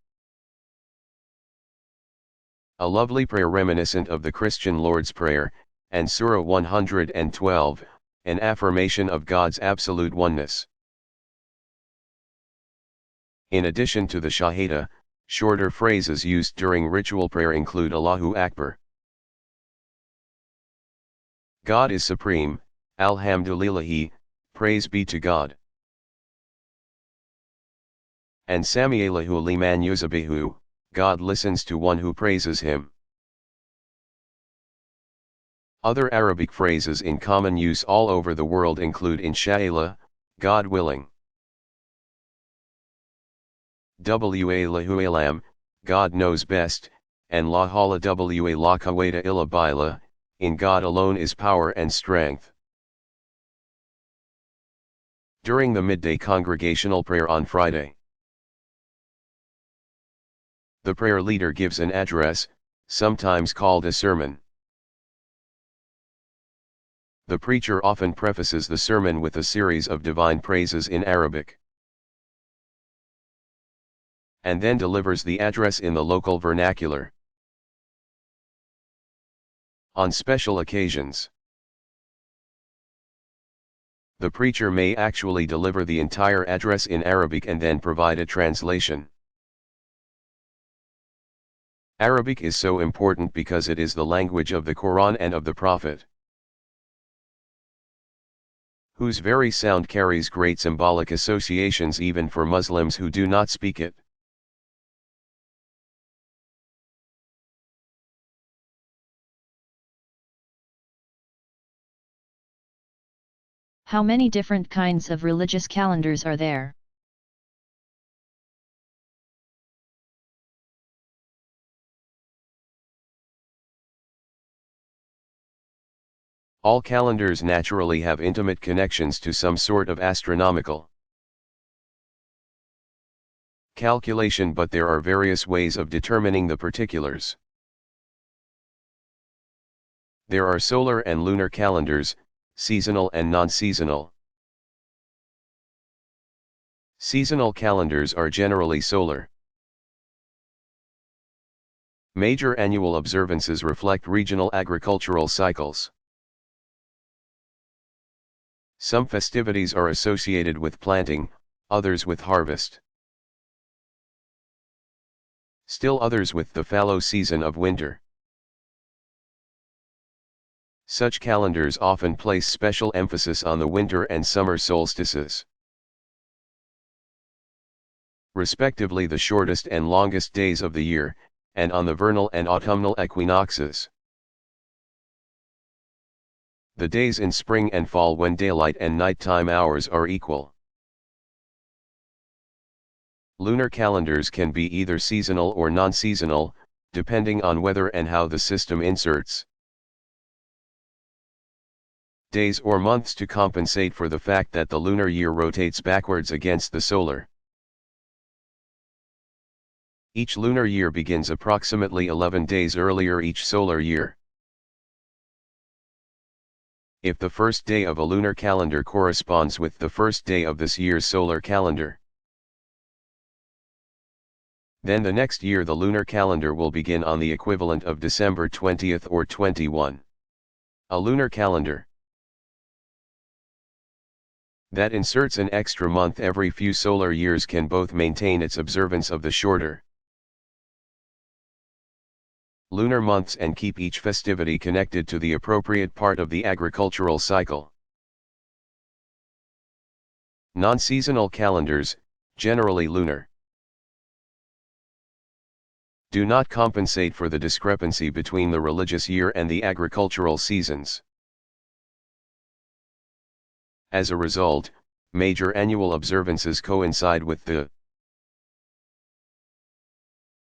a lovely prayer reminiscent of the Christian Lord's Prayer, and Surah 112, an affirmation of God's absolute oneness. In addition to the Shahada, shorter phrases used during ritual prayer include Allahu Akbar, God is supreme, Alhamdulillahi, praise be to God, and Sami'allahu liman yuzabihu, God listens to one who praises him. Other Arabic phrases in common use all over the world include Insha'Allah, God willing, Wa'Allahu alam, God knows best, and La hawla wa la quwwata illa billah, in God alone is power and strength. During the midday congregational prayer on Friday, the prayer leader gives an address, sometimes called a sermon. The preacher often prefaces the sermon with a series of divine praises in Arabic, and then delivers the address in the local vernacular. On special occasions, the preacher may actually deliver the entire address in Arabic and then provide a translation. Arabic is so important because it is the language of the Quran and of the Prophet, whose very sound carries great symbolic associations even for Muslims who do not speak it. How many different kinds of religious calendars are there? All calendars naturally have intimate connections to some sort of astronomical calculation, but there are various ways of determining the particulars. There are solar and lunar calendars, seasonal and non-seasonal. Seasonal calendars are generally solar. Major annual observances reflect regional agricultural cycles. Some festivities are associated with planting, others with harvest. Still others with the fallow season of winter. Such calendars often place special emphasis on the winter and summer solstices, respectively the shortest and longest days of the year, and on the vernal and autumnal equinoxes. The days in spring and fall when daylight and nighttime hours are equal. Lunar calendars can be either seasonal or non-seasonal, depending on whether and how the system inserts days or months to compensate for the fact that the lunar year rotates backwards against the solar. Each lunar year begins approximately 11 days earlier each solar year. If the first day of a lunar calendar corresponds with the first day of this year's solar calendar, Then the next year the lunar calendar will begin on the equivalent of December 20th or 21. A lunar calendar that inserts an extra month every few solar years can both maintain its observance of the shorter lunar months and keep each festivity connected to the appropriate part of the agricultural cycle. Non-seasonal calendars, generally lunar, do not compensate for the discrepancy between the religious year and the agricultural seasons. As a result, major annual observances coincide with the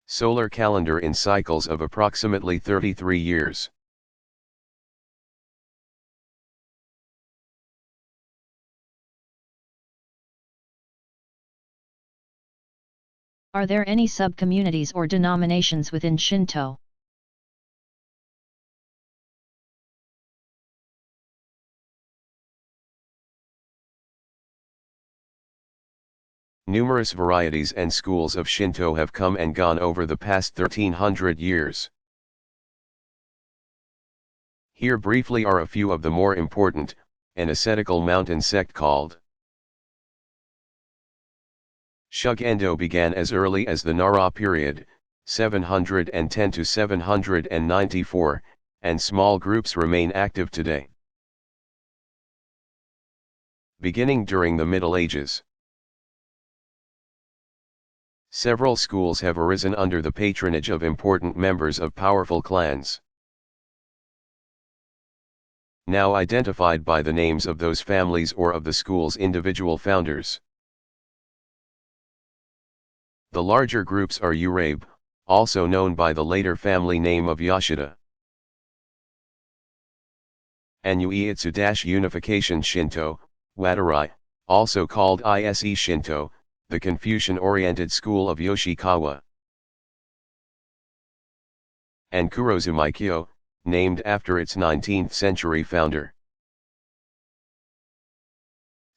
solar calendar in cycles of approximately 33 years. Are there any sub-communities or denominations within Shinto? Numerous varieties and schools of Shinto have come and gone over the past 1300 years. Here briefly are a few of the more important, an ascetical mountain sect called Shugendo began as early as the Nara period, 710 to 794, and small groups remain active today. Beginning during the Middle Ages, several schools have arisen under the patronage of important members of powerful clans, now identified by the names of those families or of the school's individual founders. The larger groups are Urabe, also known by the later family name of Yoshida, and Uiitsu-Unification Shinto, Watarai, also called Ise Shinto, the Confucian-oriented school of Yoshikawa, and Kurozumaikyo, named after its 19th-century founder.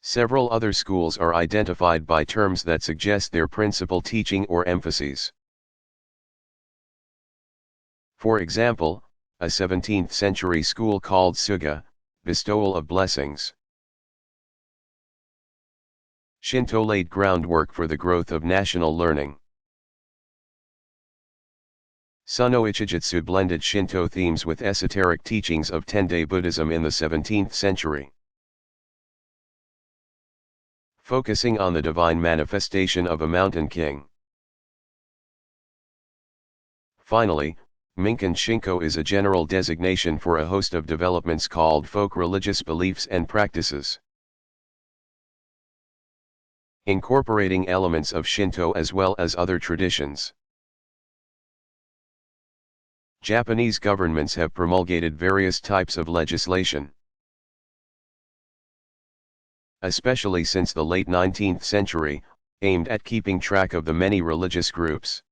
Several other schools are identified by terms that suggest their principal teaching or emphases. For example, a 17th-century school called Suga, bestowal of blessings. Shinto laid groundwork for the growth of national learning. Suno Ichijutsu blended Shinto themes with esoteric teachings of Tendai Buddhism in the 17th century, focusing on the divine manifestation of a mountain king. Finally, Minkan Shinko is a general designation for a host of developments called folk religious beliefs and practices, incorporating elements of Shinto as well as other traditions. Japanese governments have promulgated various types of legislation, especially since the late 19th century, aimed at keeping track of the many religious groups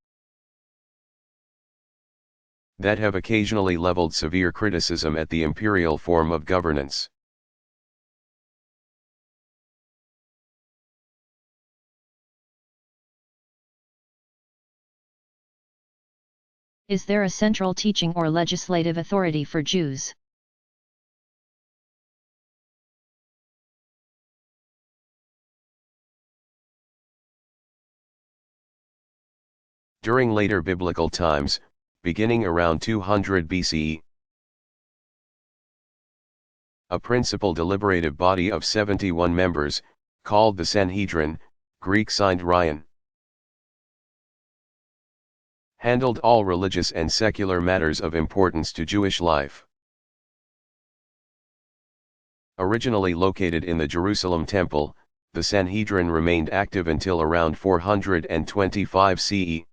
that have occasionally leveled severe criticism at the imperial form of governance. Is there a central teaching or legislative authority for Jews? During later biblical times, beginning around 200 BCE, a principal deliberative body of 71 members, called the Sanhedrin, Greek signed Ryan, handled all religious and secular matters of importance to Jewish life. Originally located in the Jerusalem Temple, the Sanhedrin remained active until around 425 CE.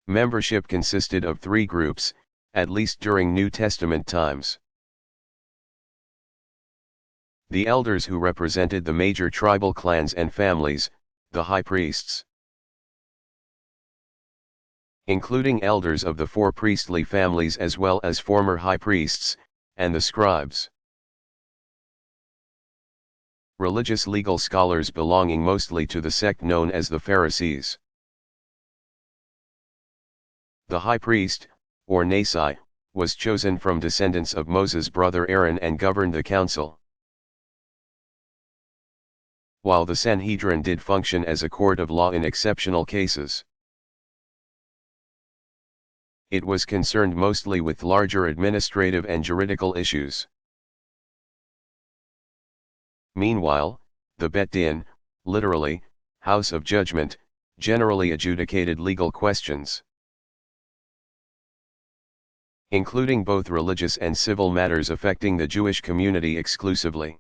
Membership consisted of three groups, at least during New Testament times. The elders who represented the major tribal clans and families, the high priests, including elders of the four priestly families as well as former high priests, and the scribes. Religious legal scholars belonging mostly to the sect known as the Pharisees. The high priest, or Nasi, was chosen from descendants of Moses' brother Aaron and governed the council. While the Sanhedrin did function as a court of law in exceptional cases. It was concerned mostly with larger administrative and juridical issues. Meanwhile, the Bet Din, literally, house of judgment, generally adjudicated legal questions, including both religious and civil matters affecting the Jewish community exclusively.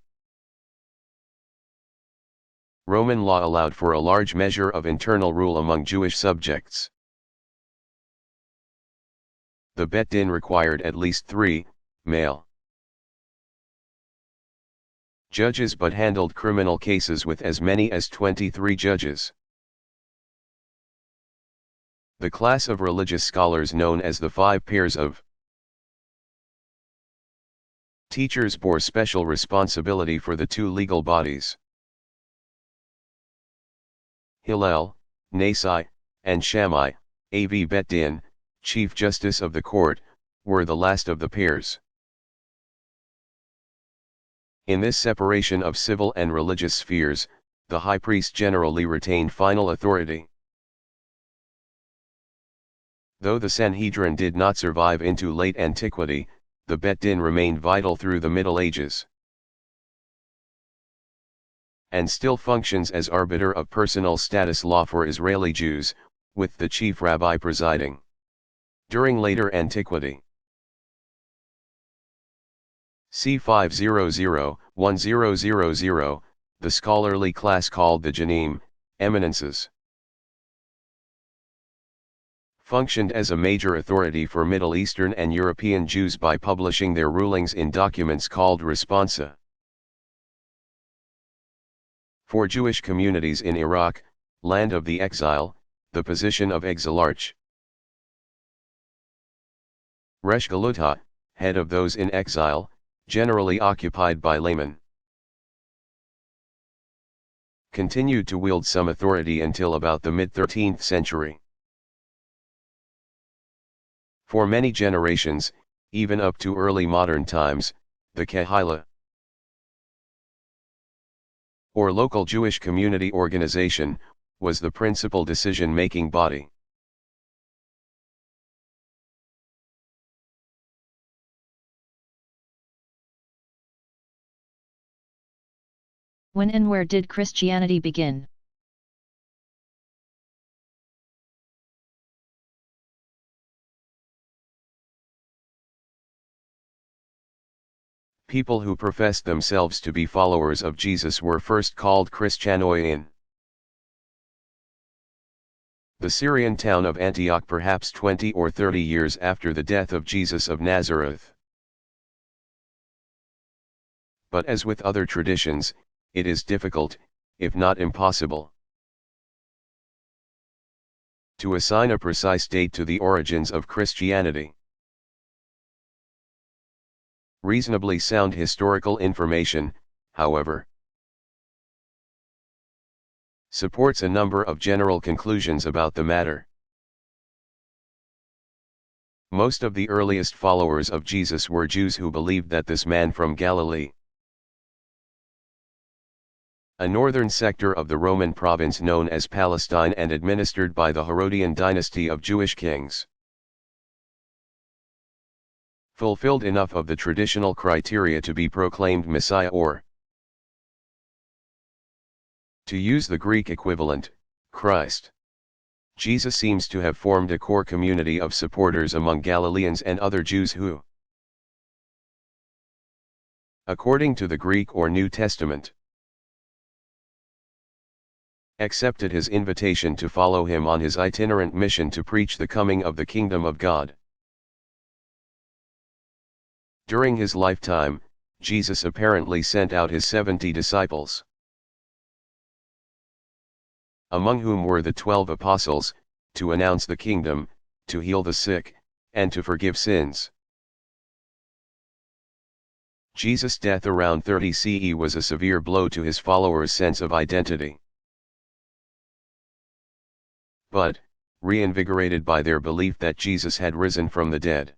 Roman law allowed for a large measure of internal rule among Jewish subjects. The Bet Din required at least 3 male judges but handled criminal cases with as many as 23 judges. The class of religious scholars known as the 5 pairs of teachers bore special responsibility for the 2 legal bodies. Hillel, Nasi, and Shammai, A.V. Bet Din, Chief Justice of the Court, were the last of the pairs. In this separation of civil and religious spheres, the high priest generally retained final authority. Though the Sanhedrin did not survive into late antiquity, the Bet Din remained vital through the Middle Ages, and still functions as arbiter of personal status law for Israeli Jews, with the chief rabbi presiding. During later antiquity, c. 500-1000, the scholarly class called the Janim, eminences, functioned as a major authority for Middle Eastern and European Jews by publishing their rulings in documents called responsa. For Jewish communities in Iraq, land of the exile, the position of exilarch, Resh Galuta, head of those in exile, generally occupied by laymen, continued to wield some authority until about the mid-13th century. For many generations, even up to early modern times, the Kehila, or local Jewish community organization, was the principal decision-making body. When and where did Christianity begin? People who professed themselves to be followers of Jesus were first called Christianoi in the Syrian town of Antioch, perhaps 20 or 30 years after the death of Jesus of Nazareth. But as with other traditions, it is difficult, if not impossible, to assign a precise date to the origins of Christianity. Reasonably sound historical information, however, supports a number of general conclusions about the matter. Most of the earliest followers of Jesus were Jews who believed that this man from Galilee, a northern sector of the Roman province known as Palestine and administered by the Herodian dynasty of Jewish kings, fulfilled enough of the traditional criteria to be proclaimed Messiah, or, to use the Greek equivalent, Christ. Jesus seems to have formed a core community of supporters among Galileans and other Jews who, according to the Greek or New Testament, accepted his invitation to follow him on his itinerant mission to preach the coming of the kingdom of God. During his lifetime, Jesus apparently sent out his 70 disciples, among whom were the 12 apostles, to announce the kingdom, to heal the sick, and to forgive sins. Jesus' death around 30 CE was a severe blow to his followers' sense of identity. But, reinvigorated by their belief that Jesus had risen from the dead,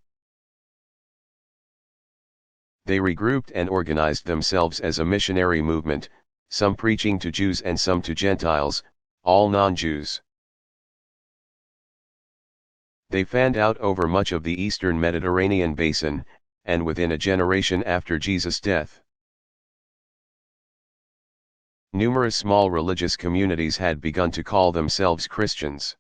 they regrouped and organized themselves as a missionary movement, some preaching to Jews and some to Gentiles, all non-Jews. They fanned out over much of the eastern Mediterranean basin, and within a generation after Jesus' death, numerous small religious communities had begun to call themselves Christians.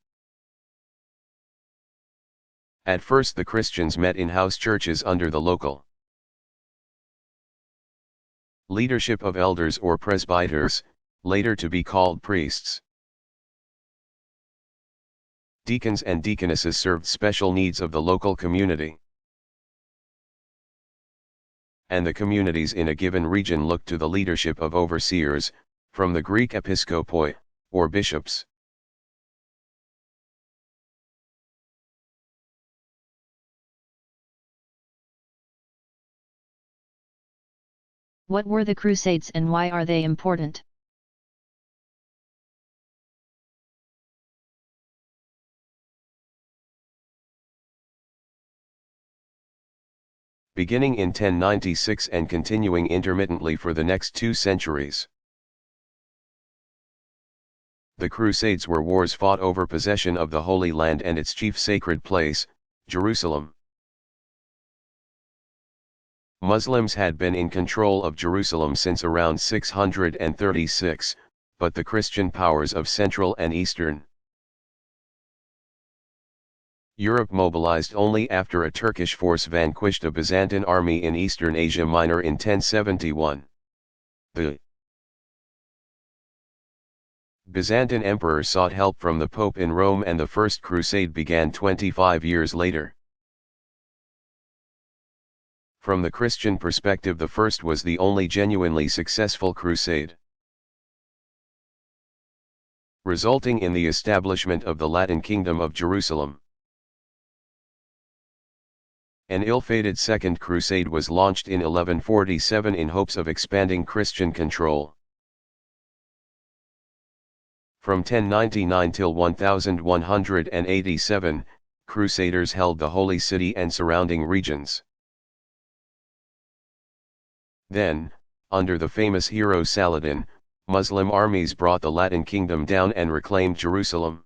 At first the Christians met in house churches under the local leadership of elders or presbyters, later to be called priests. Deacons and deaconesses served special needs of the local community, and the communities in a given region looked to the leadership of overseers, from the Greek episkopoi, or bishops. What were the Crusades and why are they important? Beginning in 1096 and continuing intermittently for the next 2 centuries. The Crusades were wars fought over possession of the Holy Land and its chief sacred place, Jerusalem. Muslims had been in control of Jerusalem since around 636, but the Christian powers of Central and Eastern Europe mobilized only after a Turkish force vanquished a Byzantine army in Eastern Asia Minor in 1071. The Byzantine emperor sought help from the Pope in Rome and the First Crusade began 25 years later. From the Christian perspective, the first was the only genuinely successful crusade, resulting in the establishment of the Latin Kingdom of Jerusalem. An ill-fated Second Crusade was launched in 1147 in hopes of expanding Christian control. From 1099 till 1187, Crusaders held the Holy City and surrounding regions. Then, under the famous hero Saladin, Muslim armies brought the Latin Kingdom down and reclaimed Jerusalem.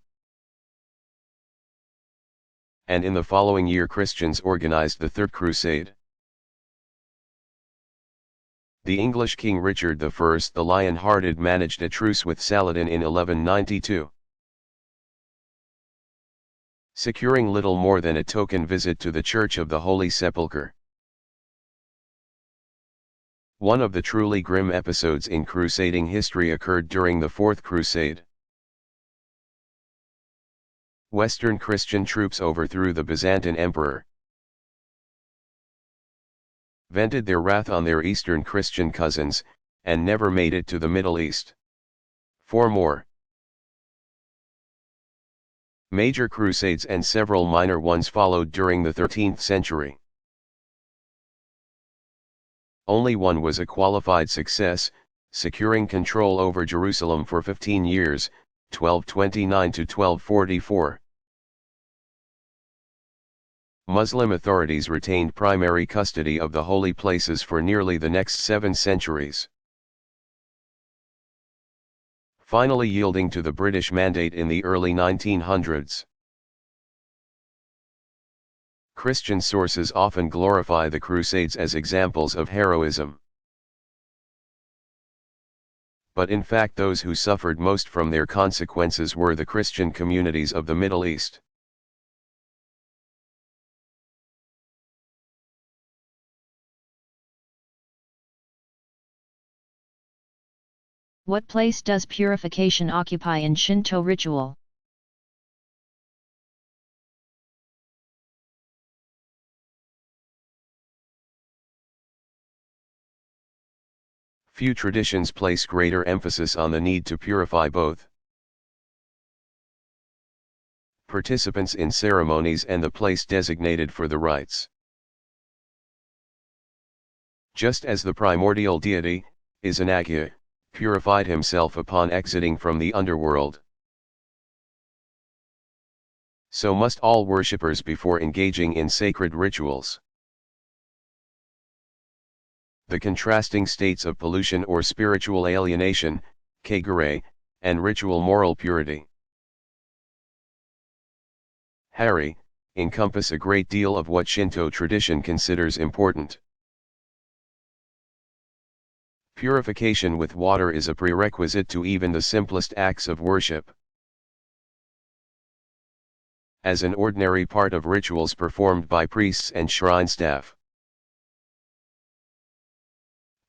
And in the following year Christians organized the Third Crusade. The English King Richard I the Lion-Hearted managed a truce with Saladin in 1192. Securing little more than a token visit to the Church of the Holy Sepulchre. One of the truly grim episodes in crusading history occurred during the Fourth Crusade. Western Christian troops overthrew the Byzantine emperor, vented their wrath on their Eastern Christian cousins, and never made it to the Middle East. 4 more major crusades and several minor ones followed during the 13th century. Only one was a qualified success, securing control over Jerusalem for 15 years, 1229 to 1244. Muslim authorities retained primary custody of the holy places for nearly the next 7 centuries, finally yielding to the British Mandate in the early 1900s. Christian sources often glorify the Crusades as examples of heroism. But in fact those who suffered most from their consequences were the Christian communities of the Middle East. What place does purification occupy in Shinto ritual? Few traditions place greater emphasis on the need to purify both participants in ceremonies and the place designated for the rites. Just as the primordial deity, Izanagi, purified himself upon exiting from the underworld, so must all worshippers before engaging in sacred rituals. The contrasting states of pollution or spiritual alienation, kagure, and ritual moral purity, hari, encompass a great deal of what Shinto tradition considers important. Purification with water is a prerequisite to even the simplest acts of worship. As an ordinary part of rituals performed by priests and shrine staff,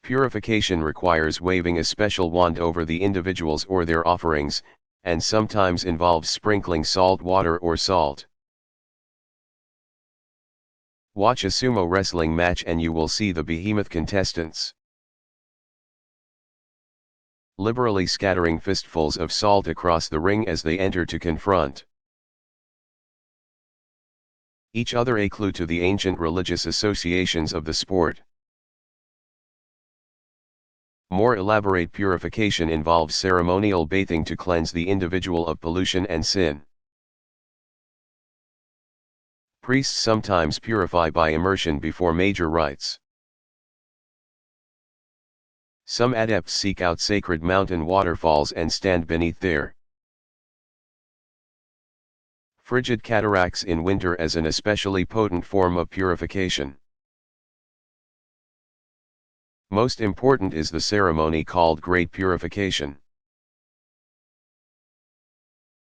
purification requires waving a special wand over the individuals or their offerings, and sometimes involves sprinkling salt water or salt. Watch a sumo wrestling match and you will see the behemoth contestants liberally scattering fistfuls of salt across the ring as they enter to confront each other, a clue to the ancient religious associations of the sport. More elaborate purification involves ceremonial bathing to cleanse the individual of pollution and sin. Priests sometimes purify by immersion before major rites. Some adepts seek out sacred mountain waterfalls and stand beneath their frigid cataracts in winter as an especially potent form of purification. Most important is the ceremony called Great Purification,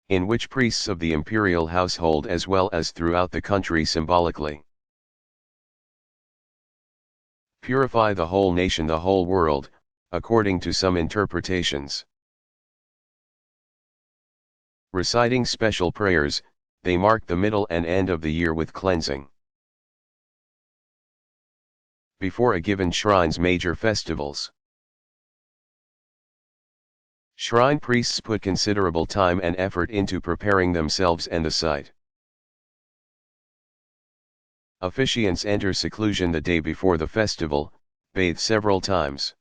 in which priests of the imperial household as well as throughout the country symbolically purify the whole nation, the whole world, according to some interpretations. Reciting special prayers, they mark the middle and end of the year with cleansing. Before a given shrine's major festivals, shrine priests put considerable time and effort into preparing themselves and the site. Officiants enter seclusion the day before the festival, bathe several times,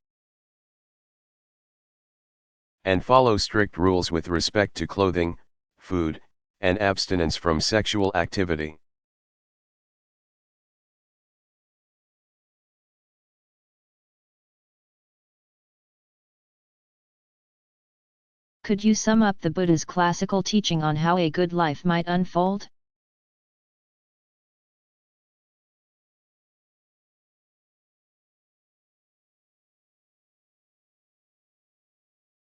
and follow strict rules with respect to clothing, food, and abstinence from sexual activity. Could you sum up the Buddha's classical teaching on how a good life might unfold?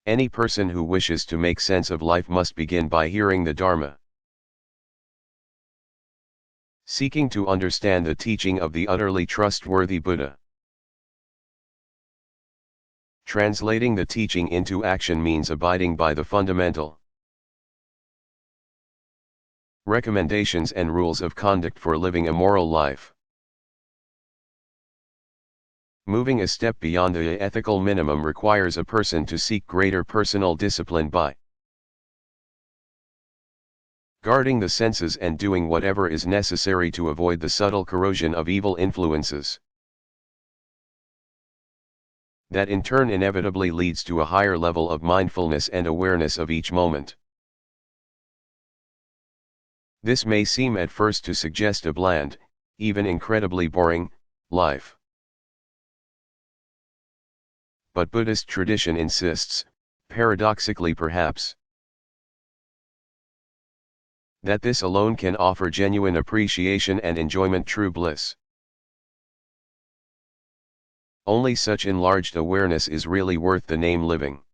Any person who wishes to make sense of life must begin by hearing the Dharma. Seeking to understand the teaching of the utterly trustworthy Buddha. Translating the teaching into action means abiding by the fundamental recommendations and rules of conduct for living a moral life. Moving a step beyond the ethical minimum requires a person to seek greater personal discipline by guarding the senses and doing whatever is necessary to avoid the subtle corrosion of evil influences. That in turn inevitably leads to a higher level of mindfulness and awareness of each moment. This may seem at first to suggest a bland, even incredibly boring, life. But Buddhist tradition insists, paradoxically perhaps, that this alone can offer genuine appreciation and enjoyment, true bliss. Only such enlarged awareness is really worth the name living.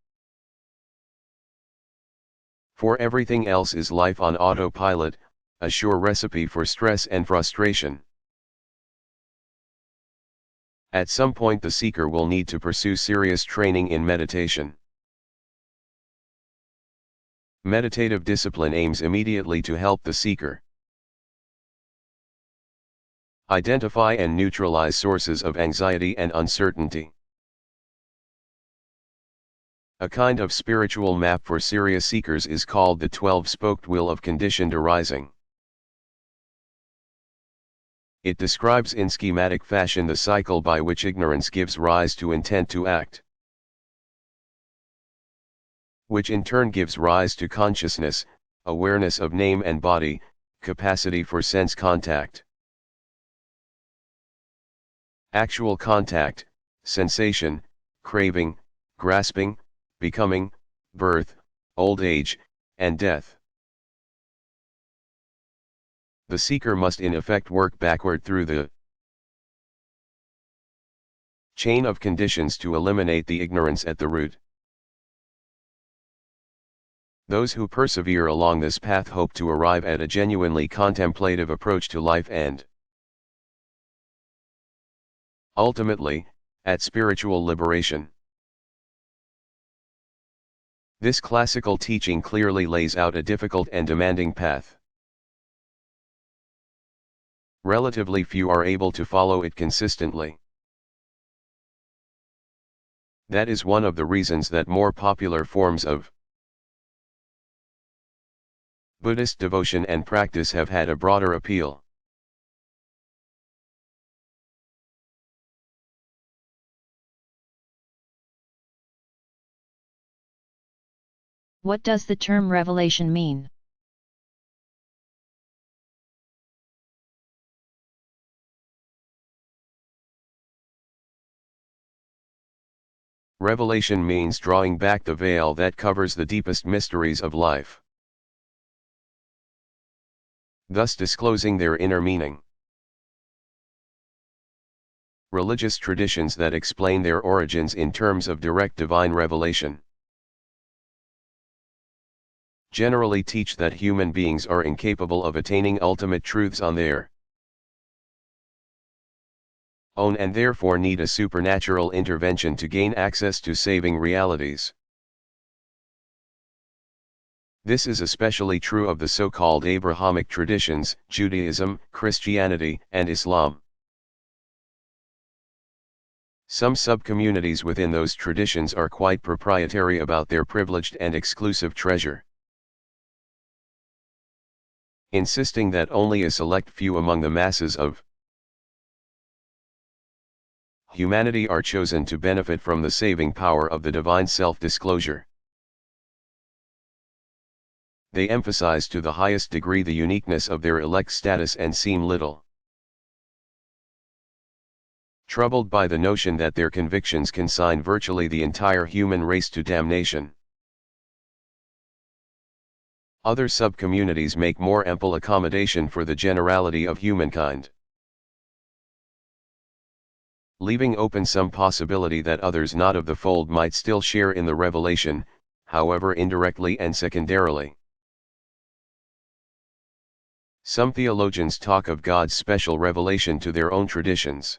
For everything else is life on autopilot, a sure recipe for stress and frustration. At some point the seeker will need to pursue serious training in meditation. Meditative discipline aims immediately to help the seeker identify and neutralize sources of anxiety and uncertainty. A kind of spiritual map for serious seekers is called the 12-spoked wheel of conditioned arising. It describes in schematic fashion the cycle by which ignorance gives rise to intent to act, which in turn gives rise to consciousness, awareness of name and body, capacity for sense contact. Actual contact, sensation, craving, grasping, becoming, birth, old age, and death. The seeker must in effect work backward through the chain of conditions to eliminate the ignorance at the root. Those who persevere along this path hope to arrive at a genuinely contemplative approach to life and, ultimately, at spiritual liberation. This classical teaching clearly lays out a difficult and demanding path. Relatively few are able to follow it consistently. That is one of the reasons that more popular forms of Buddhist devotion and practice have had a broader appeal. What does the term revelation mean? Revelation means drawing back the veil that covers the deepest mysteries of life, thus disclosing their inner meaning. Religious traditions that explain their origins in terms of direct divine revelation generally teach that human beings are incapable of attaining ultimate truths on their own and therefore need a supernatural intervention to gain access to saving realities. This is especially true of the so-called Abrahamic traditions, Judaism, Christianity, and Islam. Some subcommunities within those traditions are quite proprietary about their privileged and exclusive treasure, insisting that only a select few among the masses of humanity are chosen to benefit from the saving power of the divine self-disclosure. They emphasize to the highest degree the uniqueness of their elect status and seem little troubled by the notion that their convictions consign virtually the entire human race to damnation. Other subcommunities make more ample accommodation for the generality of humankind, leaving open some possibility that others not of the fold might still share in the revelation, however indirectly and secondarily. Some theologians talk of God's special revelation to their own traditions,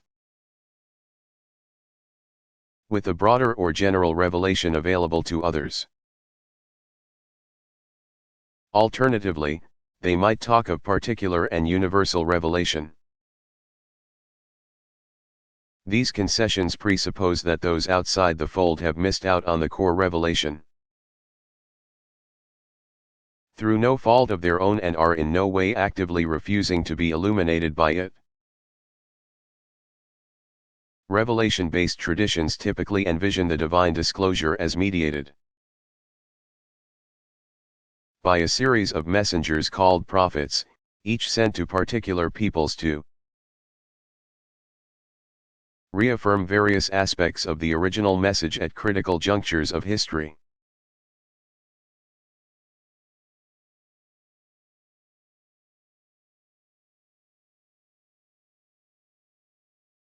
with the broader or general revelation available to others. Alternatively, they might talk of particular and universal revelation. These concessions presuppose that those outside the fold have missed out on the core revelation through no fault of their own and are in no way actively refusing to be illuminated by it. Revelation-based traditions typically envision the divine disclosure as mediated by a series of messengers called prophets, each sent to particular peoples to reaffirm various aspects of the original message at critical junctures of history.